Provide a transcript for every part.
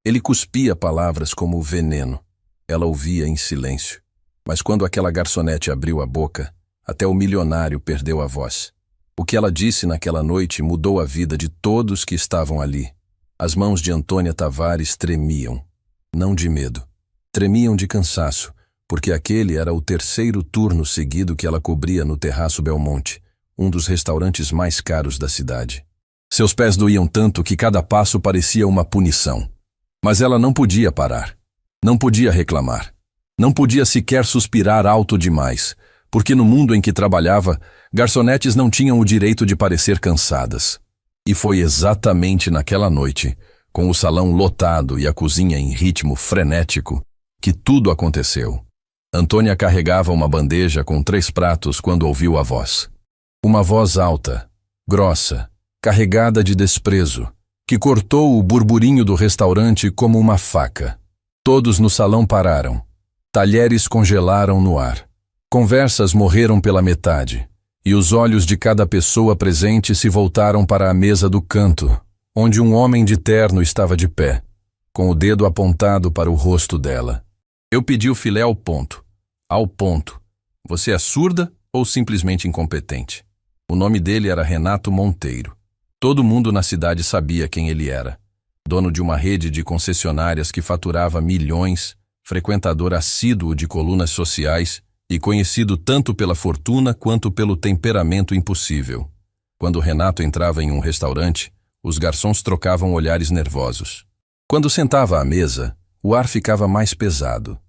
Ele cuspia palavras como veneno. Ela ouvia em silêncio. Mas quando aquela garçonete abriu a boca, até o milionário perdeu a voz. O que ela disse naquela noite mudou a vida de todos que estavam ali. As mãos de Antônia Tavares tremiam. Não de medo. Tremiam de cansaço, porque aquele era o terceiro turno seguido que ela cobria no Terraço Belmonte, um dos restaurantes mais caros da cidade. Seus pés doíam tanto que cada passo parecia uma punição. Mas ela não podia parar. Não podia reclamar. Não podia sequer suspirar alto demais, porque no mundo em que trabalhava, garçonetes não tinham o direito de parecer cansadas. E foi exatamente naquela noite, com o salão lotado e a cozinha em ritmo frenético, que tudo aconteceu. Antônia carregava uma bandeja com 3 pratos quando ouviu a voz. Uma voz alta, grossa, carregada de desprezo, que cortou o burburinho do restaurante como uma faca. Todos no salão pararam. Talheres congelaram no ar. Conversas morreram pela metade, e os olhos de cada pessoa presente se voltaram para a mesa do canto, onde um homem de terno estava de pé, com o dedo apontado para o rosto dela. Eu pedi o filé ao ponto. Ao ponto. Você é surda ou simplesmente incompetente? O nome dele era Renato Monteiro. Todo mundo na cidade sabia quem ele era. Dono de uma rede de concessionárias que faturava milhões, frequentador assíduo de colunas sociais e conhecido tanto pela fortuna quanto pelo temperamento impossível. Quando Renato entrava em um restaurante, os garçons trocavam olhares nervosos. Quando sentava à mesa, o ar ficava mais pesado.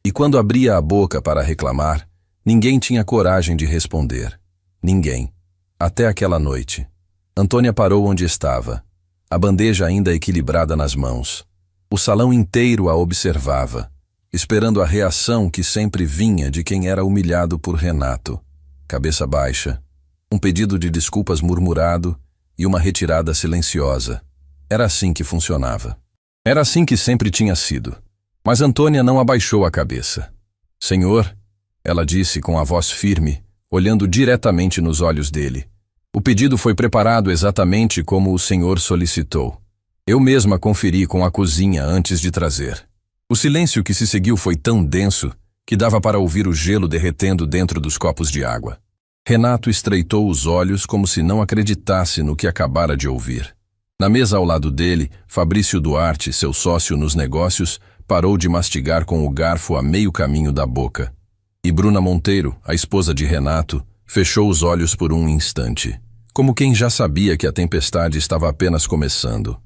E quando abria a boca para reclamar, ninguém tinha coragem de responder. Ninguém. Até aquela noite. Antônia parou onde estava, a bandeja ainda equilibrada nas mãos. O salão inteiro a observava, esperando a reação que sempre vinha de quem era humilhado por Renato. Cabeça baixa, um pedido de desculpas murmurado e uma retirada silenciosa. Era assim que funcionava. Era assim que sempre tinha sido. Mas Antônia não abaixou a cabeça. Senhor, ela disse com a voz firme, olhando diretamente nos olhos dele. O pedido foi preparado exatamente como o senhor solicitou. Eu mesma conferi com a cozinha antes de trazer. O silêncio que se seguiu foi tão denso que dava para ouvir o gelo derretendo dentro dos copos de água. Renato estreitou os olhos como se não acreditasse no que acabara de ouvir. Na mesa ao lado dele, Fabrício Duarte, seu sócio nos negócios, parou de mastigar com o garfo a meio caminho da boca. E Bruna Monteiro, a esposa de Renato, fechou os olhos por um instante, como quem já sabia que a tempestade estava apenas começando.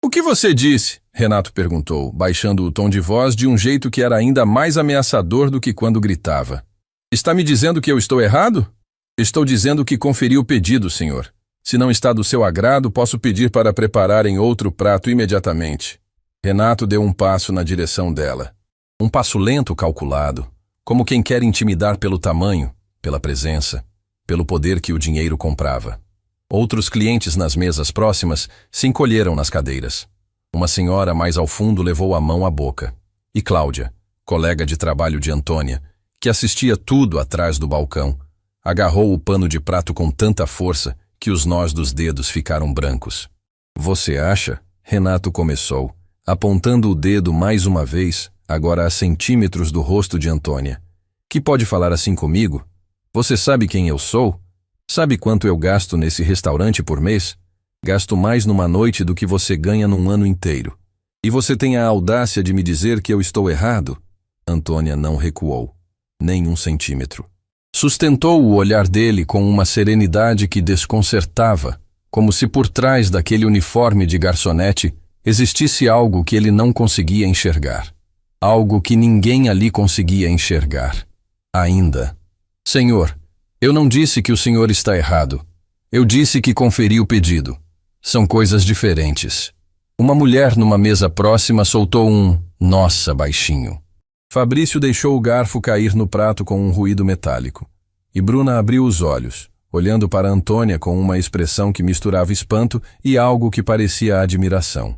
"O que você disse?" Renato perguntou, baixando o tom de voz de um jeito que era ainda mais ameaçador do que quando gritava. "Está me dizendo que eu estou errado?" "Estou dizendo que conferi o pedido, senhor. Se não está do seu agrado, posso pedir para prepararem outro prato imediatamente." Renato deu um passo na direção dela. Um passo lento, calculado, como quem quer intimidar pelo tamanho, pela presença, pelo poder que o dinheiro comprava. Outros clientes nas mesas próximas se encolheram nas cadeiras. Uma senhora mais ao fundo levou a mão à boca. E Cláudia, colega de trabalho de Antônia, que assistia tudo atrás do balcão, agarrou o pano de prato com tanta força que os nós dos dedos ficaram brancos. "Você acha?" Renato começou, apontando o dedo mais uma vez, agora a centímetros do rosto de Antônia. "Que pode falar assim comigo? Você sabe quem eu sou? Sabe quanto eu gasto nesse restaurante por mês? Gasto mais numa noite do que você ganha num ano inteiro. E você tem a audácia de me dizer que eu estou errado?" Antônia não recuou, nem um centímetro. Sustentou o olhar dele com uma serenidade que desconcertava, como se por trás daquele uniforme de garçonete existisse algo que ele não conseguia enxergar. Algo que ninguém ali conseguia enxergar. Ainda. "Senhor, eu não disse que o senhor está errado. Eu disse que conferi o pedido. São coisas diferentes." Uma mulher numa mesa próxima soltou um "nossa" baixinho. Fabrício deixou o garfo cair no prato com um ruído metálico. E Bruna abriu os olhos, olhando para Antônia com uma expressão que misturava espanto e algo que parecia admiração.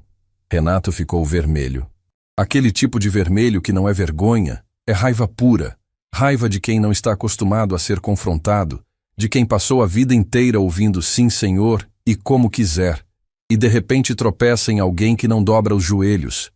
Renato ficou vermelho. Aquele tipo de vermelho que não é vergonha, é raiva pura. Raiva de quem não está acostumado a ser confrontado, de quem passou a vida inteira ouvindo "sim, senhor" e "como quiser", e de repente tropeça em alguém que não dobra os joelhos.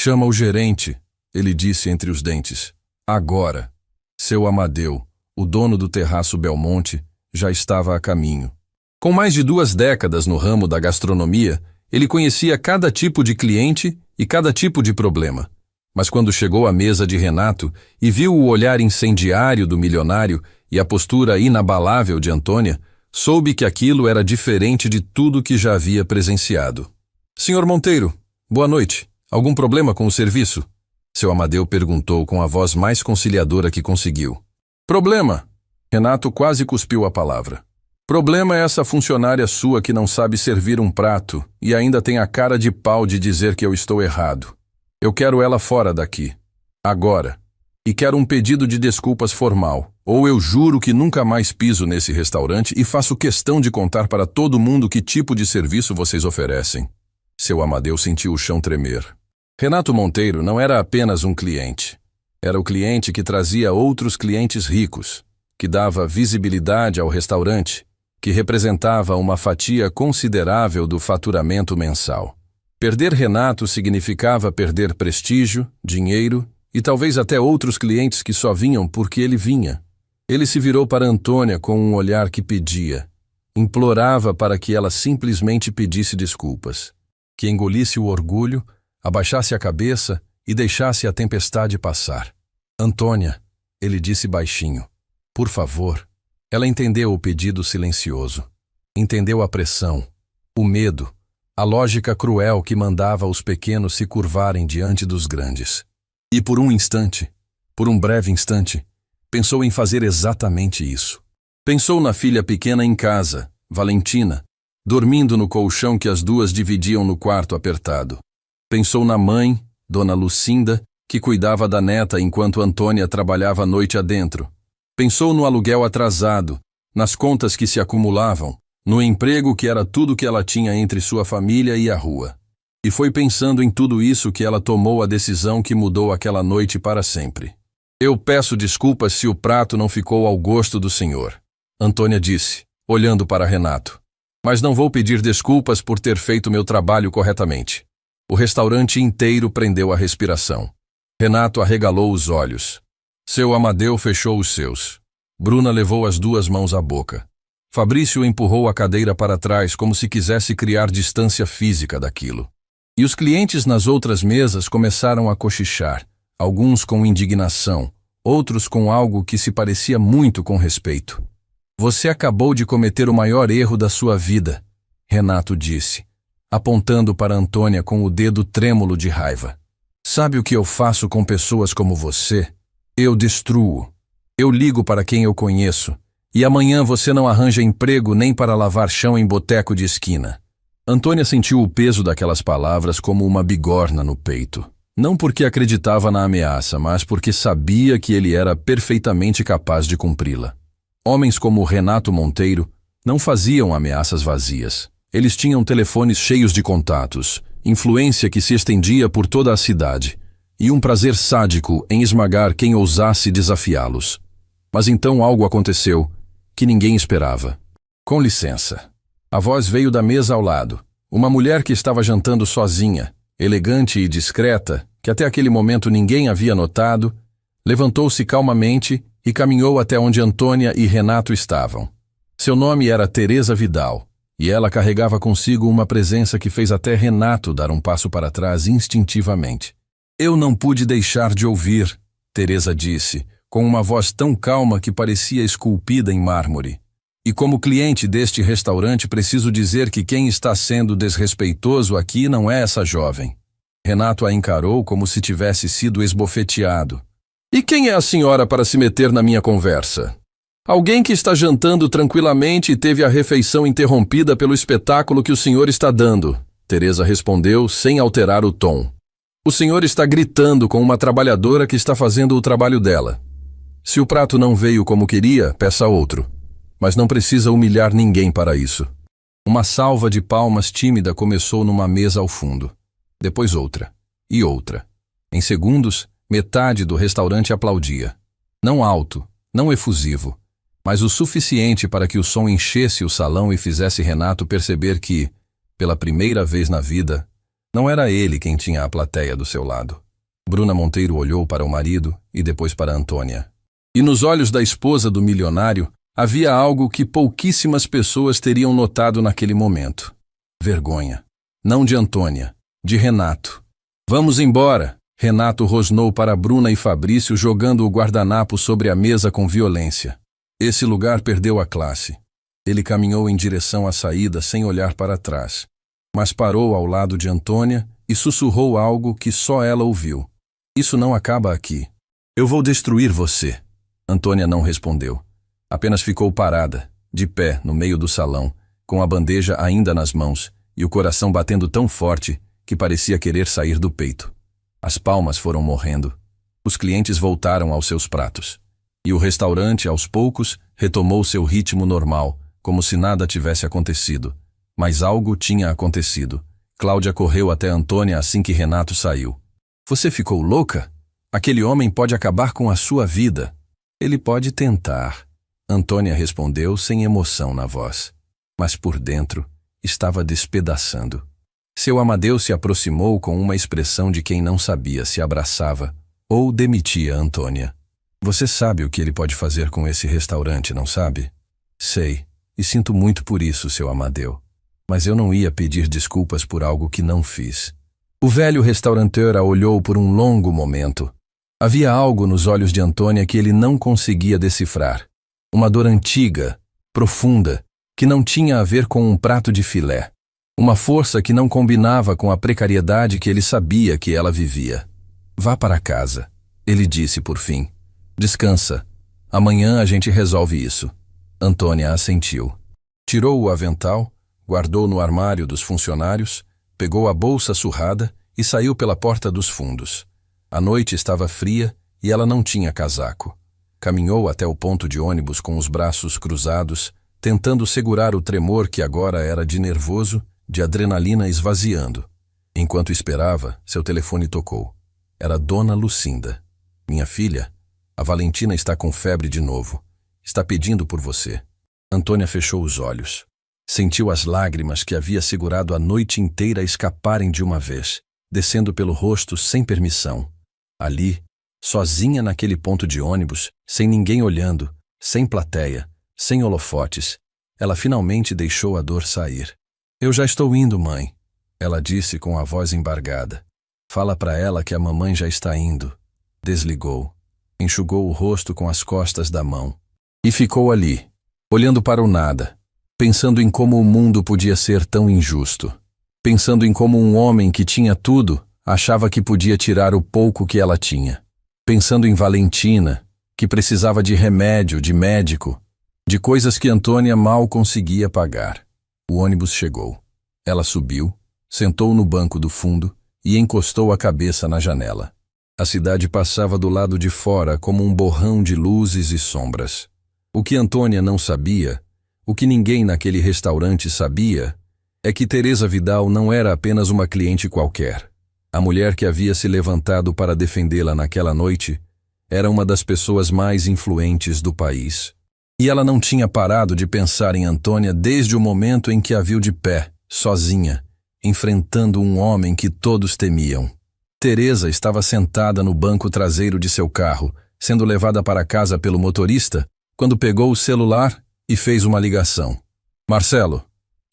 Chama o gerente, ele disse entre os dentes. Agora. Seu Amadeu, o dono do terraço Belmonte, já estava a caminho. Com mais de 2 décadas no ramo da gastronomia, ele conhecia cada tipo de cliente e cada tipo de problema. Mas quando chegou à mesa de Renato e viu o olhar incendiário do milionário e a postura inabalável de Antônia, soube que aquilo era diferente de tudo que já havia presenciado. Senhor Monteiro, boa noite. Algum problema com o serviço? Seu Amadeu perguntou com a voz mais conciliadora que conseguiu. Problema? Renato quase cuspiu a palavra. Problema é essa funcionária sua que não sabe servir um prato e ainda tem a cara de pau de dizer que eu estou errado. Eu quero ela fora daqui. Agora. E quero um pedido de desculpas formal. Ou eu juro que nunca mais piso nesse restaurante e faço questão de contar para todo mundo que tipo de serviço vocês oferecem. Seu Amadeu sentiu o chão tremer. Renato Monteiro não era apenas um cliente. Era o cliente que trazia outros clientes ricos, que dava visibilidade ao restaurante, que representava uma fatia considerável do faturamento mensal. Perder Renato significava perder prestígio, dinheiro e talvez até outros clientes que só vinham porque ele vinha. Ele se virou para Antônia com um olhar que pedia, implorava para que ela simplesmente pedisse desculpas, que engolisse o orgulho, abaixasse a cabeça e deixasse a tempestade passar. Antônia, ele disse baixinho, por favor. Ela entendeu o pedido silencioso. Entendeu a pressão, o medo, a lógica cruel que mandava os pequenos se curvarem diante dos grandes. E por um instante, por um breve instante, pensou em fazer exatamente isso. Pensou na filha pequena em casa, Valentina, dormindo no colchão que as duas dividiam no quarto apertado. Pensou na mãe, Dona Lucinda, que cuidava da neta enquanto Antônia trabalhava a noite adentro. Pensou no aluguel atrasado, nas contas que se acumulavam, no emprego que era tudo que ela tinha entre sua família e a rua. E foi pensando em tudo isso que ela tomou a decisão que mudou aquela noite para sempre. Eu peço desculpas se o prato não ficou ao gosto do senhor, Antônia disse, olhando para Renato. Mas não vou pedir desculpas por ter feito meu trabalho corretamente. O restaurante inteiro prendeu a respiração. Renato arregalou os olhos. Seu Amadeu fechou os seus. Bruna levou as 2 mãos à boca. Fabrício empurrou a cadeira para trás como se quisesse criar distância física daquilo. E os clientes nas outras mesas começaram a cochichar, alguns com indignação, outros com algo que se parecia muito com respeito. Você acabou de cometer o maior erro da sua vida, Renato disse, apontando para Antônia com o dedo trêmulo de raiva. Sabe o que eu faço com pessoas como você? Eu destruo. Eu ligo para quem eu conheço. E amanhã você não arranja emprego nem para lavar chão em boteco de esquina. Antônia sentiu o peso daquelas palavras como uma bigorna no peito. Não porque acreditava na ameaça, mas porque sabia que ele era perfeitamente capaz de cumpri-la. Homens como Renato Monteiro não faziam ameaças vazias. Eles tinham telefones cheios de contatos, influência que se estendia por toda a cidade, e um prazer sádico em esmagar quem ousasse desafiá-los. Mas então algo aconteceu que ninguém esperava. Com licença. A voz veio da mesa ao lado. Uma mulher que estava jantando sozinha, elegante e discreta, que até aquele momento ninguém havia notado, levantou-se calmamente e caminhou até onde Antônia e Renato estavam. Seu nome era Teresa Vidal, e ela carregava consigo uma presença que fez até Renato dar um passo para trás instintivamente. Eu não pude deixar de ouvir, Teresa disse, com uma voz tão calma que parecia esculpida em mármore. E como cliente deste restaurante preciso dizer que quem está sendo desrespeitoso aqui não é essa jovem. Renato a encarou como se tivesse sido esbofeteado. E quem é a senhora para se meter na minha conversa? Alguém que está jantando tranquilamente e teve a refeição interrompida pelo espetáculo que o senhor está dando, Teresa respondeu sem alterar o tom. O senhor está gritando com uma trabalhadora que está fazendo o trabalho dela. Se o prato não veio como queria, peça outro. Mas não precisa humilhar ninguém para isso. Uma salva de palmas tímida começou numa mesa ao fundo. Depois outra. E outra. Em segundos, metade do restaurante aplaudia. Não alto, não efusivo, mas o suficiente para que o som enchesse o salão e fizesse Renato perceber que, pela primeira vez na vida, Não era ele quem tinha a plateia do seu lado. Bruna Monteiro olhou para o marido e depois para Antônia. E nos olhos da esposa do milionário havia algo que pouquíssimas pessoas teriam notado naquele momento. Vergonha. Não de Antônia, de Renato. Vamos embora, Renato rosnou para Bruna e Fabrício, jogando o guardanapo sobre a mesa com violência. Esse lugar perdeu a classe. Ele caminhou em direção à saída sem olhar para trás, mas parou ao lado de Antônia e sussurrou algo que só ela ouviu. Isso não acaba aqui. Eu vou destruir você. Antônia não respondeu. Apenas ficou parada, de pé, no meio do salão, com a bandeja ainda nas mãos e o coração batendo tão forte que parecia querer sair do peito. As palmas foram morrendo. Os clientes voltaram aos seus pratos. E o restaurante, aos poucos, retomou seu ritmo normal, como se nada tivesse acontecido. Mas algo tinha acontecido. Cláudia correu até Antônia assim que Renato saiu. Você ficou louca? Aquele homem pode acabar com a sua vida. Ele pode tentar. Antônia respondeu sem emoção na voz. Mas por dentro, estava despedaçando. Seu Amadeu se aproximou com uma expressão de quem não sabia se abraçava ou demitia Antônia. Você sabe o que ele pode fazer com esse restaurante, não sabe? Sei, e sinto muito por isso, seu Amadeu. Mas eu não ia pedir desculpas por algo que não fiz. O velho restaurateur a olhou por um longo momento. Havia algo nos olhos de Antônia que ele não conseguia decifrar. Uma dor antiga, profunda, que não tinha a ver com um prato de filé. Uma força que não combinava com a precariedade que ele sabia que ela vivia. Vá para casa, ele disse por fim. Descansa. Amanhã a gente resolve isso. Antônia assentiu. Tirou o avental, guardou no armário dos funcionários, pegou a bolsa surrada e saiu pela porta dos fundos. A noite estava fria e ela não tinha casaco. Caminhou até o ponto de ônibus com os braços cruzados, tentando segurar o tremor que agora era de nervoso, de adrenalina esvaziando. Enquanto esperava, seu telefone tocou. Era Dona Lucinda. Minha filha, a Valentina está com febre de novo. Está pedindo por você. Antônia fechou os olhos. Sentiu as lágrimas que havia segurado a noite inteira escaparem de uma vez, descendo pelo rosto sem permissão. Ali, sozinha naquele ponto de ônibus, sem ninguém olhando, sem plateia, sem holofotes, ela finalmente deixou a dor sair. Eu já estou indo, mãe, ela disse com a voz embargada. Fala para ela que a mamãe já está indo. Desligou. Enxugou o rosto com as costas da mão. E ficou ali, olhando para o nada, pensando em como o mundo podia ser tão injusto. Pensando em como um homem que tinha tudo achava que podia tirar o pouco que ela tinha. Pensando em Valentina, que precisava de remédio, de médico, de coisas que Antônia mal conseguia pagar. O ônibus chegou. Ela subiu, sentou no banco do fundo e encostou a cabeça na janela. A cidade passava do lado de fora como um borrão de luzes e sombras. O que Antônia não sabia, o que ninguém naquele restaurante sabia, é que Teresa Vidal não era apenas uma cliente qualquer. A mulher que havia se levantado para defendê-la naquela noite era uma das pessoas mais influentes do país. E ela não tinha parado de pensar em Antônia desde o momento em que a viu de pé, sozinha, enfrentando um homem que todos temiam. Teresa estava sentada no banco traseiro de seu carro, sendo levada para casa pelo motorista, quando pegou o celular e fez uma ligação. Marcelo,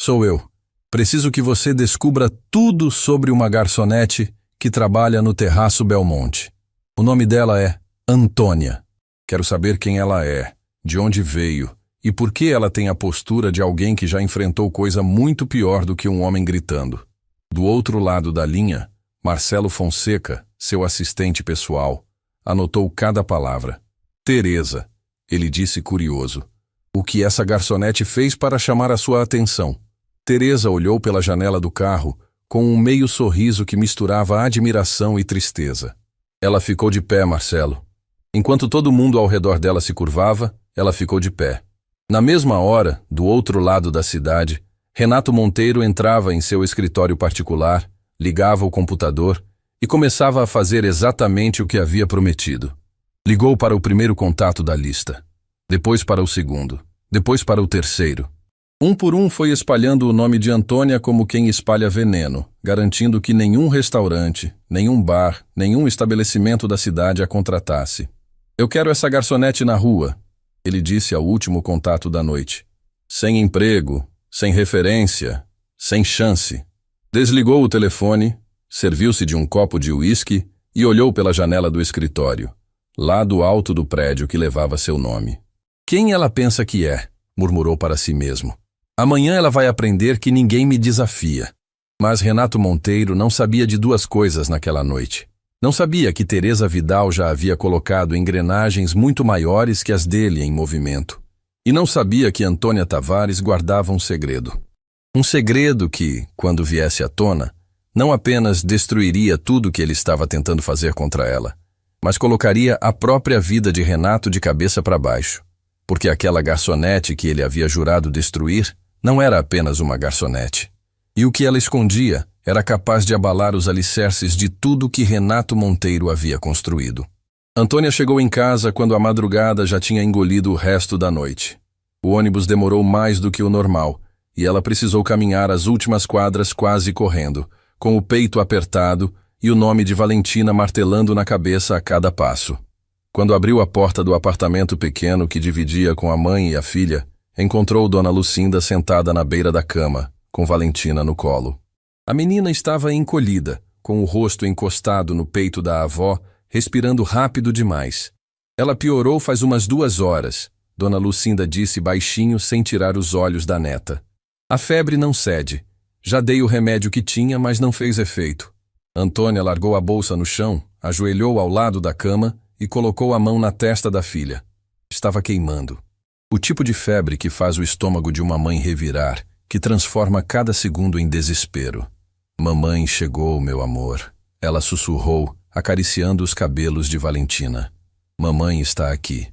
sou eu. Preciso que você descubra tudo sobre uma garçonete que trabalha no Terraço Belmonte. O nome dela é Antônia. Quero saber quem ela é, de onde veio e por que ela tem a postura de alguém que já enfrentou coisa muito pior do que um homem gritando. Do outro lado da linha, Marcelo Fonseca, seu assistente pessoal, anotou cada palavra. Teresa, ele disse curioso. O que essa garçonete fez para chamar a sua atenção? Teresa olhou pela janela do carro com um meio sorriso que misturava admiração e tristeza. Ela ficou de pé, Marcelo. Enquanto todo mundo ao redor dela se curvava, ela ficou de pé. Na mesma hora, do outro lado da cidade, Renato Monteiro entrava em seu escritório particular, ligava o computador e começava a fazer exatamente o que havia prometido. Ligou para o primeiro contato da lista, depois para o segundo, depois para o terceiro. Um por um foi espalhando o nome de Antônia como quem espalha veneno, garantindo que nenhum restaurante, nenhum bar, nenhum estabelecimento da cidade a contratasse. "Eu quero essa garçonete na rua", ele disse ao último contato da noite. Sem emprego, sem referência, sem chance. Desligou o telefone, serviu-se de um copo de uísque e olhou pela janela do escritório, lá do alto do prédio que levava seu nome. "Quem ela pensa que é?", murmurou para si mesmo. "Amanhã ela vai aprender que ninguém me desafia." Mas Renato Monteiro não sabia de duas coisas naquela noite. Não sabia que Teresa Vidal já havia colocado engrenagens muito maiores que as dele em movimento. E não sabia que Antônia Tavares guardava um segredo. Um segredo que, quando viesse à tona, não apenas destruiria tudo que ele estava tentando fazer contra ela, mas colocaria a própria vida de Renato de cabeça para baixo. Porque aquela garçonete que ele havia jurado destruir não era apenas uma garçonete. E o que ela escondia era capaz de abalar os alicerces de tudo que Renato Monteiro havia construído. Antônia chegou em casa quando a madrugada já tinha engolido o resto da noite. O ônibus demorou mais do que o normal, e ela precisou caminhar as últimas quadras quase correndo, com o peito apertado e o nome de Valentina martelando na cabeça a cada passo. Quando abriu a porta do apartamento pequeno que dividia com a mãe e a filha, encontrou Dona Lucinda sentada na beira da cama, com Valentina no colo. A menina estava encolhida, com o rosto encostado no peito da avó, respirando rápido demais. "Ela piorou faz umas 2 horas", Dona Lucinda disse baixinho sem tirar os olhos da neta. "A febre não cede. Já dei o remédio que tinha, mas não fez efeito." Antônia largou a bolsa no chão, ajoelhou ao lado da cama e colocou a mão na testa da filha. Estava queimando. O tipo de febre que faz o estômago de uma mãe revirar, que transforma cada segundo em desespero. "Mamãe chegou, meu amor", ela sussurrou, acariciando os cabelos de Valentina. "Mamãe está aqui."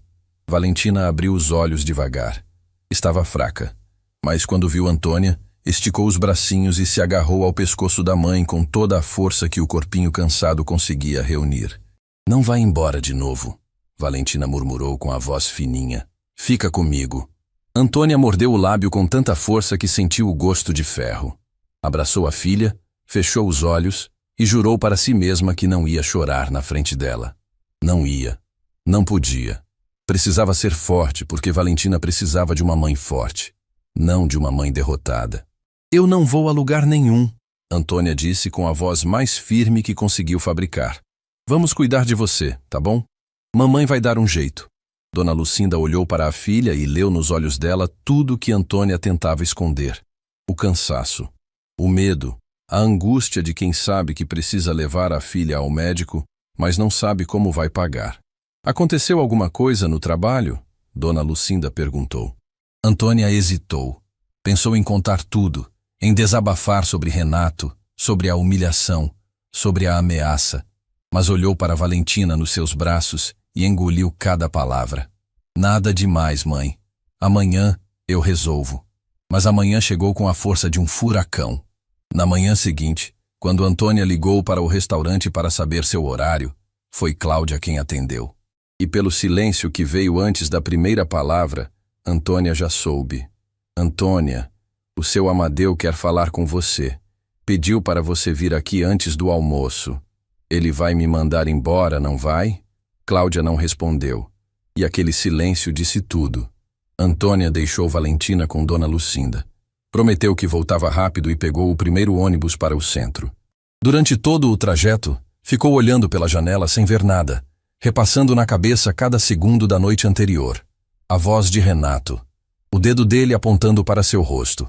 Valentina abriu os olhos devagar. Estava fraca, mas quando viu Antônia, esticou os bracinhos e se agarrou ao pescoço da mãe com toda a força que o corpinho cansado conseguia reunir. "Não vá embora de novo", Valentina murmurou com a voz fininha. "Fica comigo." Antônia mordeu o lábio com tanta força que sentiu o gosto de ferro. Abraçou a filha, fechou os olhos e jurou para si mesma que não ia chorar na frente dela. Não ia. Não podia. Precisava ser forte porque Valentina precisava de uma mãe forte, não de uma mãe derrotada. "Eu não vou a lugar nenhum", Antônia disse com a voz mais firme que conseguiu fabricar. "Vamos cuidar de você, tá bom? Mamãe vai dar um jeito." Dona Lucinda olhou para a filha e leu nos olhos dela tudo o que Antônia tentava esconder. O cansaço, o medo, a angústia de quem sabe que precisa levar a filha ao médico, mas não sabe como vai pagar. "Aconteceu alguma coisa no trabalho?" Dona Lucinda perguntou. Antônia hesitou. Pensou em contar tudo, em desabafar sobre Renato, sobre a humilhação, sobre a ameaça, mas olhou para Valentina nos seus braços e engoliu cada palavra. "Nada demais, mãe. Amanhã eu resolvo." Mas amanhã chegou com a força de um furacão. Na manhã seguinte, quando Antônia ligou para o restaurante para saber seu horário, foi Cláudia quem atendeu. E pelo silêncio que veio antes da primeira palavra, Antônia já soube. "Antônia, o seu Amadeu quer falar com você. Pediu para você vir aqui antes do almoço. Ele vai me mandar embora, não vai?" Cláudia não respondeu, e aquele silêncio disse tudo. Antônia deixou Valentina com Dona Lucinda. Prometeu que voltava rápido e pegou o primeiro ônibus para o centro. Durante todo o trajeto, ficou olhando pela janela sem ver nada, repassando na cabeça cada segundo da noite anterior. A voz de Renato, o dedo dele apontando para seu rosto,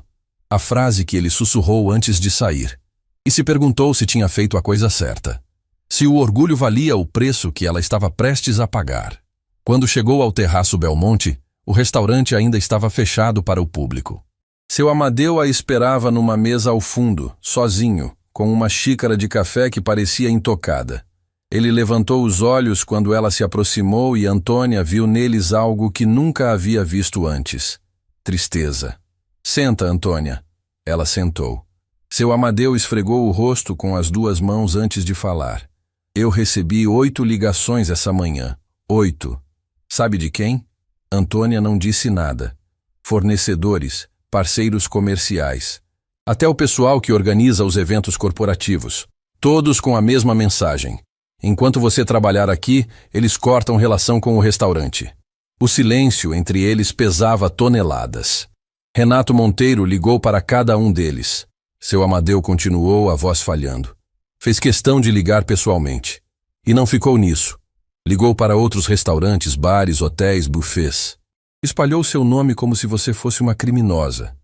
a frase que ele sussurrou antes de sair, e se perguntou se tinha feito a coisa certa. Se o orgulho valia o preço que ela estava prestes a pagar. Quando chegou ao terraço Belmonte, o restaurante ainda estava fechado para o público. Seu Amadeu a esperava numa mesa ao fundo, sozinho, com uma xícara de café que parecia intocada. Ele levantou os olhos quando ela se aproximou e Antônia viu neles algo que nunca havia visto antes. Tristeza. "Senta, Antônia." Ela sentou. Seu Amadeu esfregou o rosto com as 2 mãos antes de falar. "Eu recebi 8 ligações essa manhã. 8. Sabe de quem?" Antônia não disse nada. Fornecedores, parceiros comerciais, até o pessoal que organiza os eventos corporativos. Todos com a mesma mensagem. Enquanto você trabalhar aqui, eles cortam relação com o restaurante. O silêncio entre eles pesava toneladas. Renato Monteiro ligou para cada um deles. Seu Amadeu continuou, a voz falhando. Fez questão de ligar pessoalmente. E não ficou nisso. Ligou para outros restaurantes, bares, hotéis, buffets. Espalhou seu nome como se você fosse uma criminosa.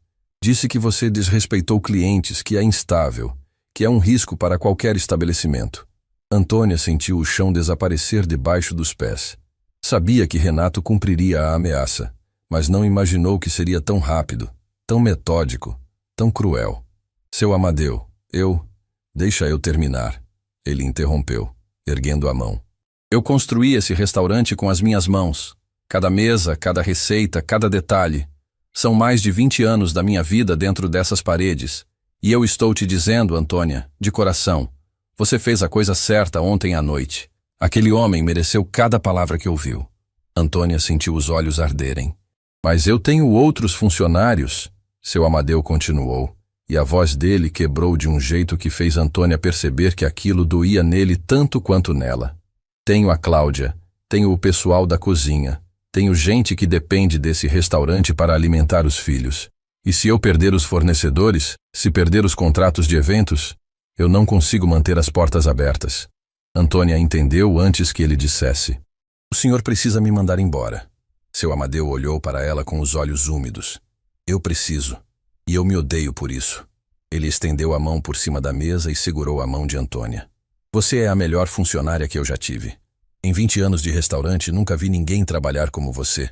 Disse que você desrespeitou clientes, que é instável, que é um risco para qualquer estabelecimento. Antônia sentiu o chão desaparecer debaixo dos pés. Sabia que Renato cumpriria a ameaça, mas não imaginou que seria tão rápido, tão metódico, tão cruel. Seu Amadeu, deixa eu terminar. Ele interrompeu, erguendo a mão. Eu construí esse restaurante com as minhas mãos. Cada mesa, cada receita, cada detalhe. São mais de 20 anos da minha vida dentro dessas paredes. E eu estou te dizendo, Antônia, de coração, você fez a coisa certa ontem à noite. Aquele homem mereceu cada palavra que ouviu. Antônia sentiu os olhos arderem. Mas eu tenho outros funcionários, seu Amadeu continuou, e a voz dele quebrou de um jeito que fez Antônia perceber que aquilo doía nele tanto quanto nela. Tenho a Cláudia, tenho o pessoal da cozinha, tenho gente que depende desse restaurante para alimentar os filhos. E se eu perder os fornecedores, se perder os contratos de eventos, eu não consigo manter as portas abertas. Antônia entendeu antes que ele dissesse. O senhor precisa me mandar embora. Seu Amadeu olhou para ela com os olhos úmidos. Eu preciso. E eu me odeio por isso. Ele estendeu a mão por cima da mesa e segurou a mão de Antônia. Você é a melhor funcionária que eu já tive. Em 20 anos de restaurante, nunca vi ninguém trabalhar como você.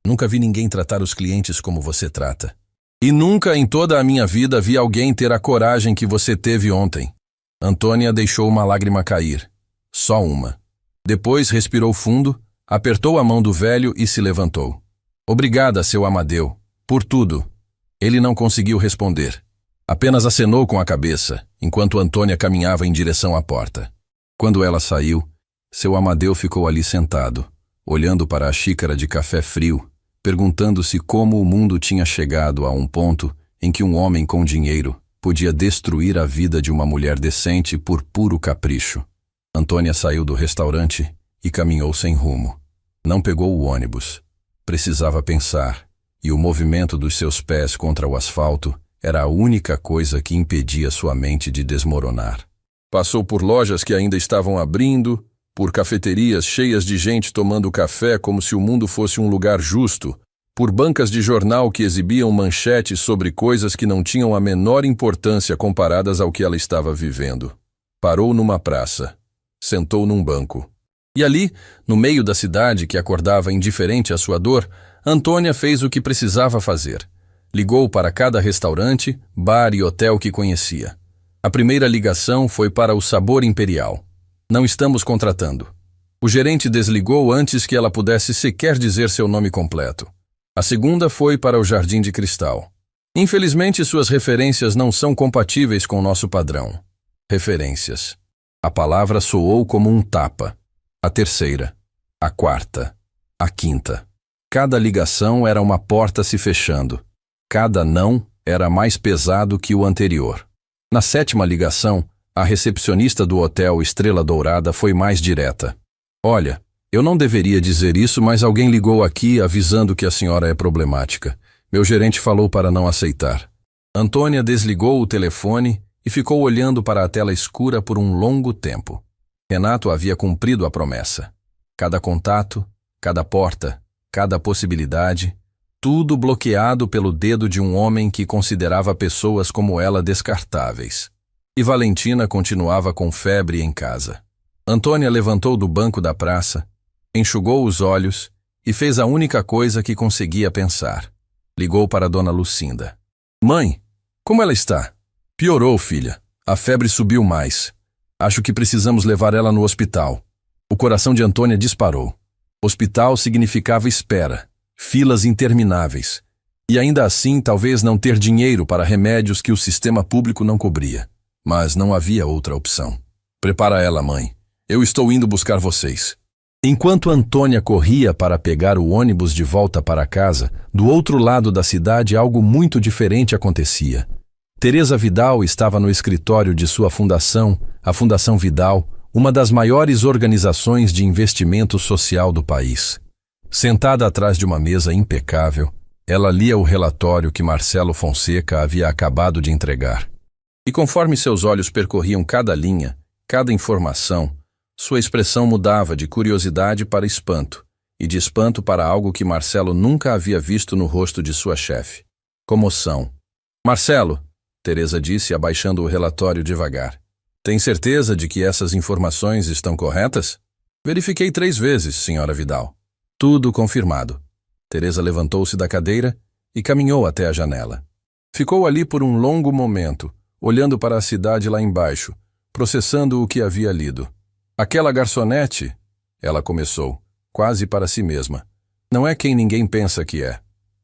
Nunca vi ninguém tratar os clientes como você trata. E nunca em toda a minha vida vi alguém ter a coragem que você teve ontem. Antônia deixou uma lágrima cair. Só uma. Depois respirou fundo, apertou a mão do velho e se levantou. Obrigada, seu Amadeu, por tudo. Ele não conseguiu responder. Apenas acenou com a cabeça, enquanto Antônia caminhava em direção à porta. Quando ela saiu, seu Amadeu ficou ali sentado, olhando para a xícara de café frio, perguntando-se como o mundo tinha chegado a um ponto em que um homem com dinheiro podia destruir a vida de uma mulher decente por puro capricho. Antônia saiu do restaurante e caminhou sem rumo. Não pegou o ônibus. Precisava pensar, e o movimento dos seus pés contra o asfalto era a única coisa que impedia sua mente de desmoronar. Passou por lojas que ainda estavam abrindo, por cafeterias cheias de gente tomando café como se o mundo fosse um lugar justo, por bancas de jornal que exibiam manchetes sobre coisas que não tinham a menor importância comparadas ao que ela estava vivendo. Parou numa praça. Sentou num banco. E ali, no meio da cidade que acordava indiferente à sua dor, Antônia fez o que precisava fazer. Ligou para cada restaurante, bar e hotel que conhecia. A primeira ligação foi para o Sabor Imperial. Não estamos contratando. O gerente desligou antes que ela pudesse sequer dizer seu nome completo. A segunda foi para o Jardim de Cristal. Infelizmente, suas referências não são compatíveis com nosso padrão. Referências. A palavra soou como um tapa. A terceira. A quarta. A quinta. Cada ligação era uma porta se fechando. Cada não era mais pesado que o anterior. Na sétima ligação, a recepcionista do hotel Estrela Dourada foi mais direta. Olha, eu não deveria dizer isso, mas alguém ligou aqui avisando que a senhora é problemática. Meu gerente falou para não aceitar. Antônia desligou o telefone e ficou olhando para a tela escura por um longo tempo. Renato havia cumprido a promessa. Cada contato, cada porta, cada possibilidade, tudo bloqueado pelo dedo de um homem que considerava pessoas como ela descartáveis. E Valentina continuava com febre em casa. Antônia levantou do banco da praça, enxugou os olhos e fez a única coisa que conseguia pensar. Ligou para Dona Lucinda. Mãe, como ela está? Piorou, filha. A febre subiu mais. Acho que precisamos levar ela no hospital. O coração de Antônia disparou. Hospital significava espera, filas intermináveis. E ainda assim, talvez não ter dinheiro para remédios que o sistema público não cobria. Mas não havia outra opção. Prepara ela, mãe. Eu estou indo buscar vocês. Enquanto Antônia corria para pegar o ônibus de volta para casa, do outro lado da cidade algo muito diferente acontecia. Teresa Vidal estava no escritório de sua fundação, a Fundação Vidal, uma das maiores organizações de investimento social do país. Sentada atrás de uma mesa impecável, ela lia o relatório que Marcelo Fonseca havia acabado de entregar. E conforme seus olhos percorriam cada linha, cada informação, sua expressão mudava de curiosidade para espanto, e de espanto para algo que Marcelo nunca havia visto no rosto de sua chefe: comoção. Marcelo, Teresa disse, abaixando o relatório devagar. Tem certeza de que essas informações estão corretas? Verifiquei 3 vezes, senhora Vidal. Tudo confirmado. Teresa levantou-se da cadeira e caminhou até a janela. Ficou ali por um longo momento, olhando para a cidade lá embaixo, processando o que havia lido. Aquela garçonete, ela começou, quase para si mesma. Não é quem ninguém pensa que é.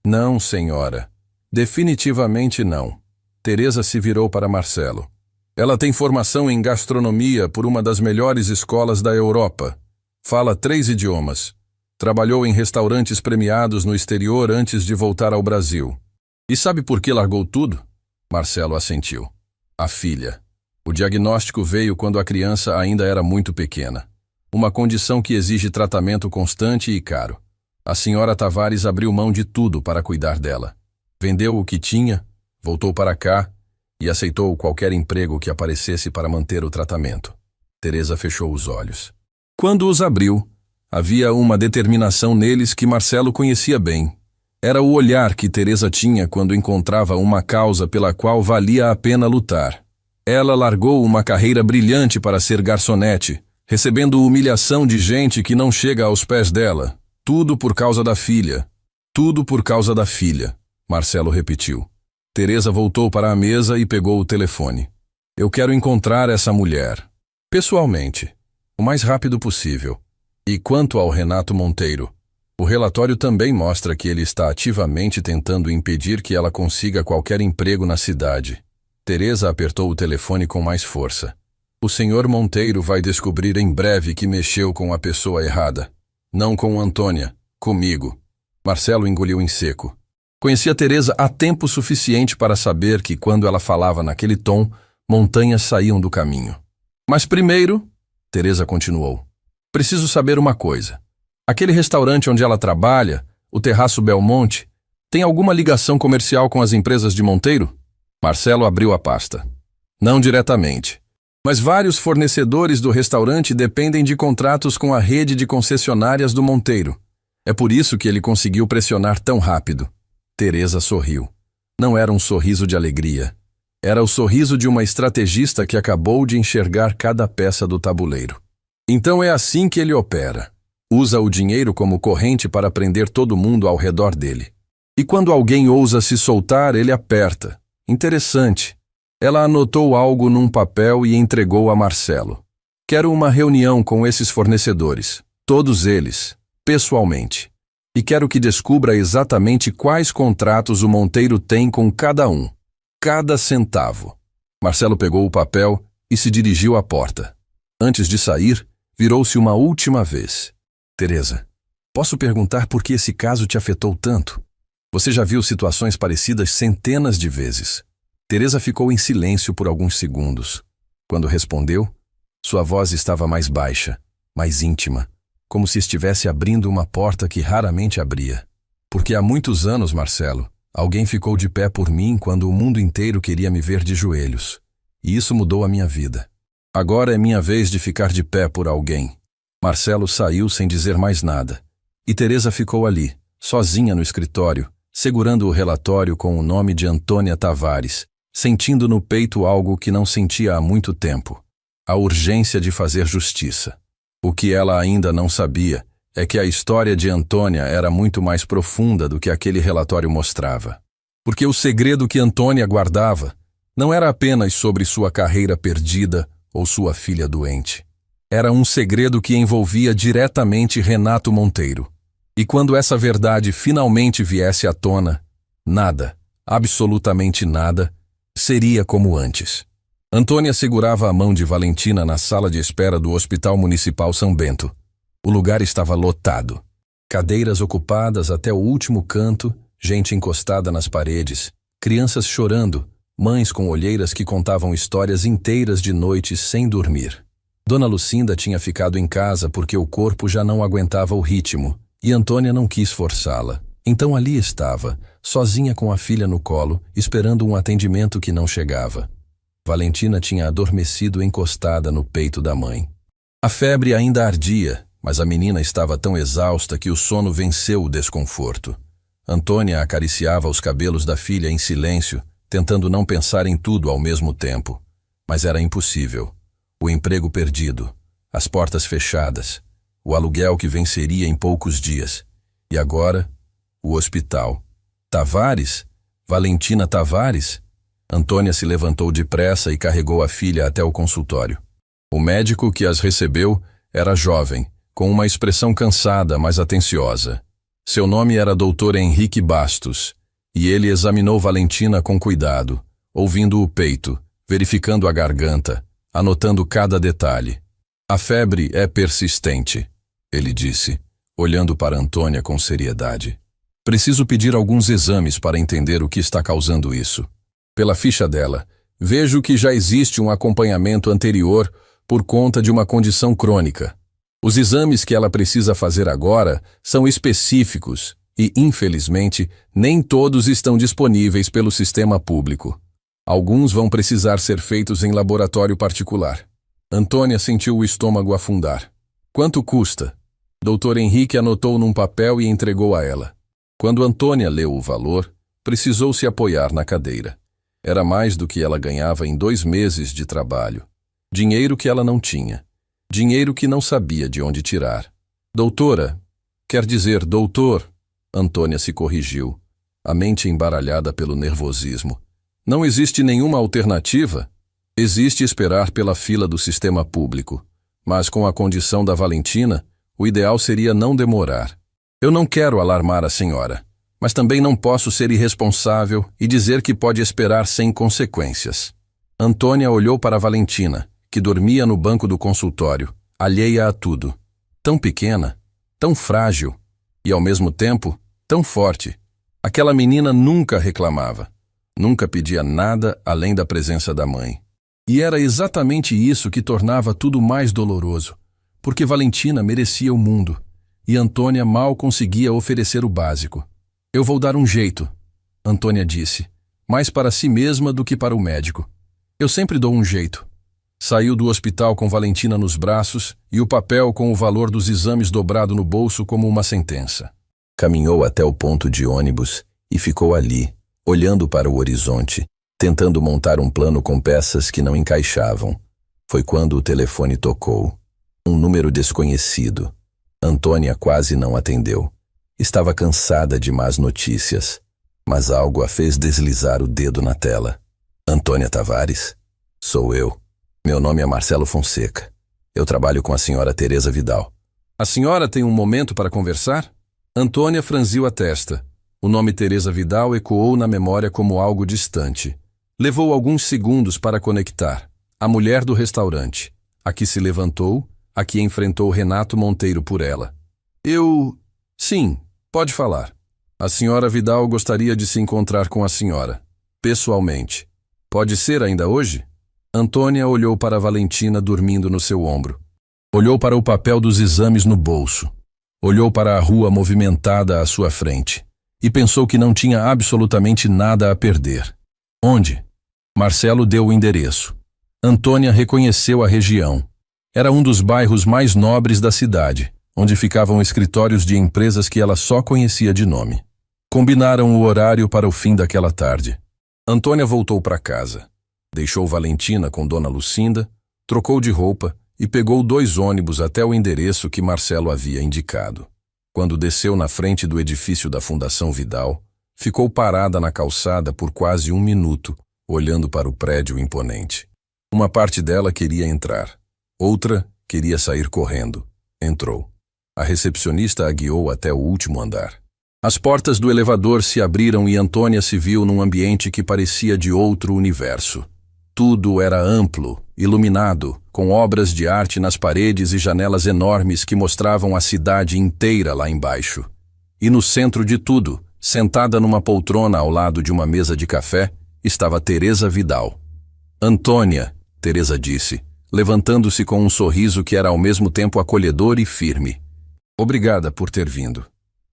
Não, senhora. Definitivamente não. Teresa se virou para Marcelo. Ela tem formação em gastronomia por uma das melhores escolas da Europa. Fala 3 idiomas. Trabalhou em restaurantes premiados no exterior antes de voltar ao Brasil. E sabe por que largou tudo? Marcelo assentiu. A filha. O diagnóstico veio quando a criança ainda era muito pequena. Uma condição que exige tratamento constante e caro. A senhora Tavares abriu mão de tudo para cuidar dela. Vendeu o que tinha, voltou para cá e aceitou qualquer emprego que aparecesse para manter o tratamento. Teresa fechou os olhos. Quando os abriu, havia uma determinação neles que Marcelo conhecia bem. Era o olhar que Teresa tinha quando encontrava uma causa pela qual valia a pena lutar. Ela largou uma carreira brilhante para ser garçonete, recebendo humilhação de gente que não chega aos pés dela. Tudo por causa da filha. Tudo por causa da filha, Marcelo repetiu. Teresa voltou para a mesa e pegou o telefone. Eu quero encontrar essa mulher. Pessoalmente. O mais rápido possível. E quanto ao Renato Monteiro, o relatório também mostra que ele está ativamente tentando impedir que ela consiga qualquer emprego na cidade. Teresa apertou o telefone com mais força. O senhor Monteiro vai descobrir em breve que mexeu com a pessoa errada. Não com Antônia, comigo. Marcelo engoliu em seco. Conhecia Teresa há tempo suficiente para saber que quando ela falava naquele tom, montanhas saíam do caminho. Mas primeiro, Teresa continuou, preciso saber uma coisa. Aquele restaurante onde ela trabalha, o Terraço Belmonte, tem alguma ligação comercial com as empresas de Monteiro? Marcelo abriu a pasta. Não diretamente. Mas vários fornecedores do restaurante dependem de contratos com a rede de concessionárias do Monteiro. É por isso que ele conseguiu pressionar tão rápido. Teresa sorriu. Não era um sorriso de alegria. Era o sorriso de uma estrategista que acabou de enxergar cada peça do tabuleiro. Então é assim que ele opera. Usa o dinheiro como corrente para prender todo mundo ao redor dele. E quando alguém ousa se soltar, ele aperta. Interessante. Ela anotou algo num papel e entregou a Marcelo. Quero uma reunião com esses fornecedores. Todos eles. Pessoalmente. E quero que descubra exatamente quais contratos o Monteiro tem com cada um. Cada centavo. Marcelo pegou o papel e se dirigiu à porta. Antes de sair, virou-se uma última vez. Teresa, posso perguntar por que esse caso te afetou tanto? Você já viu situações parecidas centenas de vezes. Teresa ficou em silêncio por alguns segundos. Quando respondeu, sua voz estava mais baixa, mais íntima, como se estivesse abrindo uma porta que raramente abria. Porque há muitos anos, Marcelo, alguém ficou de pé por mim quando o mundo inteiro queria me ver de joelhos. E isso mudou a minha vida. Agora é minha vez de ficar de pé por alguém. Marcelo saiu sem dizer mais nada. E Teresa ficou ali, sozinha no escritório, segurando o relatório com o nome de Antônia Tavares, sentindo no peito algo que não sentia há muito tempo. A urgência de fazer justiça. O que ela ainda não sabia é que a história de Antônia era muito mais profunda do que aquele relatório mostrava. Porque o segredo que Antônia guardava não era apenas sobre sua carreira perdida ou sua filha doente. Era um segredo que envolvia diretamente Renato Monteiro. E quando essa verdade finalmente viesse à tona, nada, absolutamente nada, seria como antes. Antônia segurava a mão de Valentina na sala de espera do Hospital Municipal São Bento. O lugar estava lotado. Cadeiras ocupadas até o último canto, gente encostada nas paredes, crianças chorando, mães com olheiras que contavam histórias inteiras de noites sem dormir. Dona Lucinda tinha ficado em casa porque o corpo já não aguentava o ritmo, e Antônia não quis forçá-la. Então ali estava, sozinha com a filha no colo, esperando um atendimento que não chegava. Valentina tinha adormecido encostada no peito da mãe. A febre ainda ardia, mas a menina estava tão exausta que o sono venceu o desconforto. Antônia acariciava os cabelos da filha em silêncio, tentando não pensar em tudo ao mesmo tempo. Mas era impossível. O emprego perdido, as portas fechadas, o aluguel que venceria em poucos dias. E agora, o hospital. Tavares? Valentina Tavares? Antônia se levantou depressa e carregou a filha até o consultório. O médico que as recebeu era jovem, com uma expressão cansada, mas atenciosa. Seu nome era Dr. Henrique Bastos, e ele examinou Valentina com cuidado, ouvindo o peito, verificando a garganta, anotando cada detalhe. A febre é persistente, ele disse, olhando para Antônia com seriedade. Preciso pedir alguns exames para entender o que está causando isso. Pela ficha dela, vejo que já existe um acompanhamento anterior por conta de uma condição crônica. Os exames que ela precisa fazer agora são específicos e, infelizmente, nem todos estão disponíveis pelo sistema público. Alguns vão precisar ser feitos em laboratório particular. Antônia sentiu o estômago afundar. Quanto custa? Dr. Henrique anotou num papel e entregou a ela. Quando Antônia leu o valor, precisou se apoiar na cadeira. Era mais do que ela ganhava em 2 meses de trabalho. Dinheiro que ela não tinha. Dinheiro que não sabia de onde tirar. Doutora, quer dizer doutor, Antônia se corrigiu, a mente embaralhada pelo nervosismo. Não existe nenhuma alternativa? Existe esperar pela fila do sistema público, mas com a condição da Valentina, o ideal seria não demorar. Eu não quero alarmar a senhora, mas também não posso ser irresponsável e dizer que pode esperar sem consequências. Antônia olhou para Valentina, que dormia no banco do consultório, alheia a tudo. Tão pequena, tão frágil e, ao mesmo tempo, tão forte. Aquela menina nunca reclamava, nunca pedia nada além da presença da mãe. E era exatamente isso que tornava tudo mais doloroso, porque Valentina merecia o mundo, e Antônia mal conseguia oferecer o básico. Eu vou dar um jeito, Antônia disse, mais para si mesma do que para o médico. Eu sempre dou um jeito. Saiu do hospital com Valentina nos braços e o papel com o valor dos exames dobrado no bolso como uma sentença. Caminhou até o ponto de ônibus e ficou ali, olhando para o horizonte, tentando montar um plano com peças que não encaixavam. Foi quando o telefone tocou. Um número desconhecido. Antônia quase não atendeu. Estava cansada de más notícias, mas algo a fez deslizar o dedo na tela. Antônia Tavares? Sou eu. Meu nome é Marcelo Fonseca. Eu trabalho com a senhora Teresa Vidal. A senhora tem um momento para conversar? Antônia franziu a testa. O nome Teresa Vidal ecoou na memória como algo distante. Levou alguns segundos para conectar. A mulher do restaurante. A que se levantou, a que enfrentou Renato Monteiro por ela. Sim, pode falar. A senhora Vidal gostaria de se encontrar com a senhora. Pessoalmente. Pode ser ainda hoje? Antônia olhou para Valentina dormindo no seu ombro. Olhou para o papel dos exames no bolso. Olhou para a rua movimentada à sua frente. E pensou que não tinha absolutamente nada a perder. Onde? Marcelo deu o endereço. Antônia reconheceu a região. Era um dos bairros mais nobres da cidade, onde ficavam escritórios de empresas que ela só conhecia de nome. Combinaram o horário para o fim daquela tarde. Antônia voltou para casa. Deixou Valentina com Dona Lucinda, trocou de roupa e pegou 2 ônibus até o endereço que Marcelo havia indicado. Quando desceu na frente do edifício da Fundação Vidal, ficou parada na calçada por quase 1 minuto, olhando para o prédio imponente. Uma parte dela queria entrar, outra queria sair correndo. Entrou. A recepcionista a guiou até o último andar. As portas do elevador se abriram e Antônia se viu num ambiente que parecia de outro universo. Tudo era amplo, iluminado, com obras de arte nas paredes e janelas enormes que mostravam a cidade inteira lá embaixo. E no centro de tudo, sentada numa poltrona ao lado de uma mesa de café, estava Teresa Vidal. Antônia, Teresa disse, levantando-se com um sorriso que era ao mesmo tempo acolhedor e firme. Obrigada por ter vindo.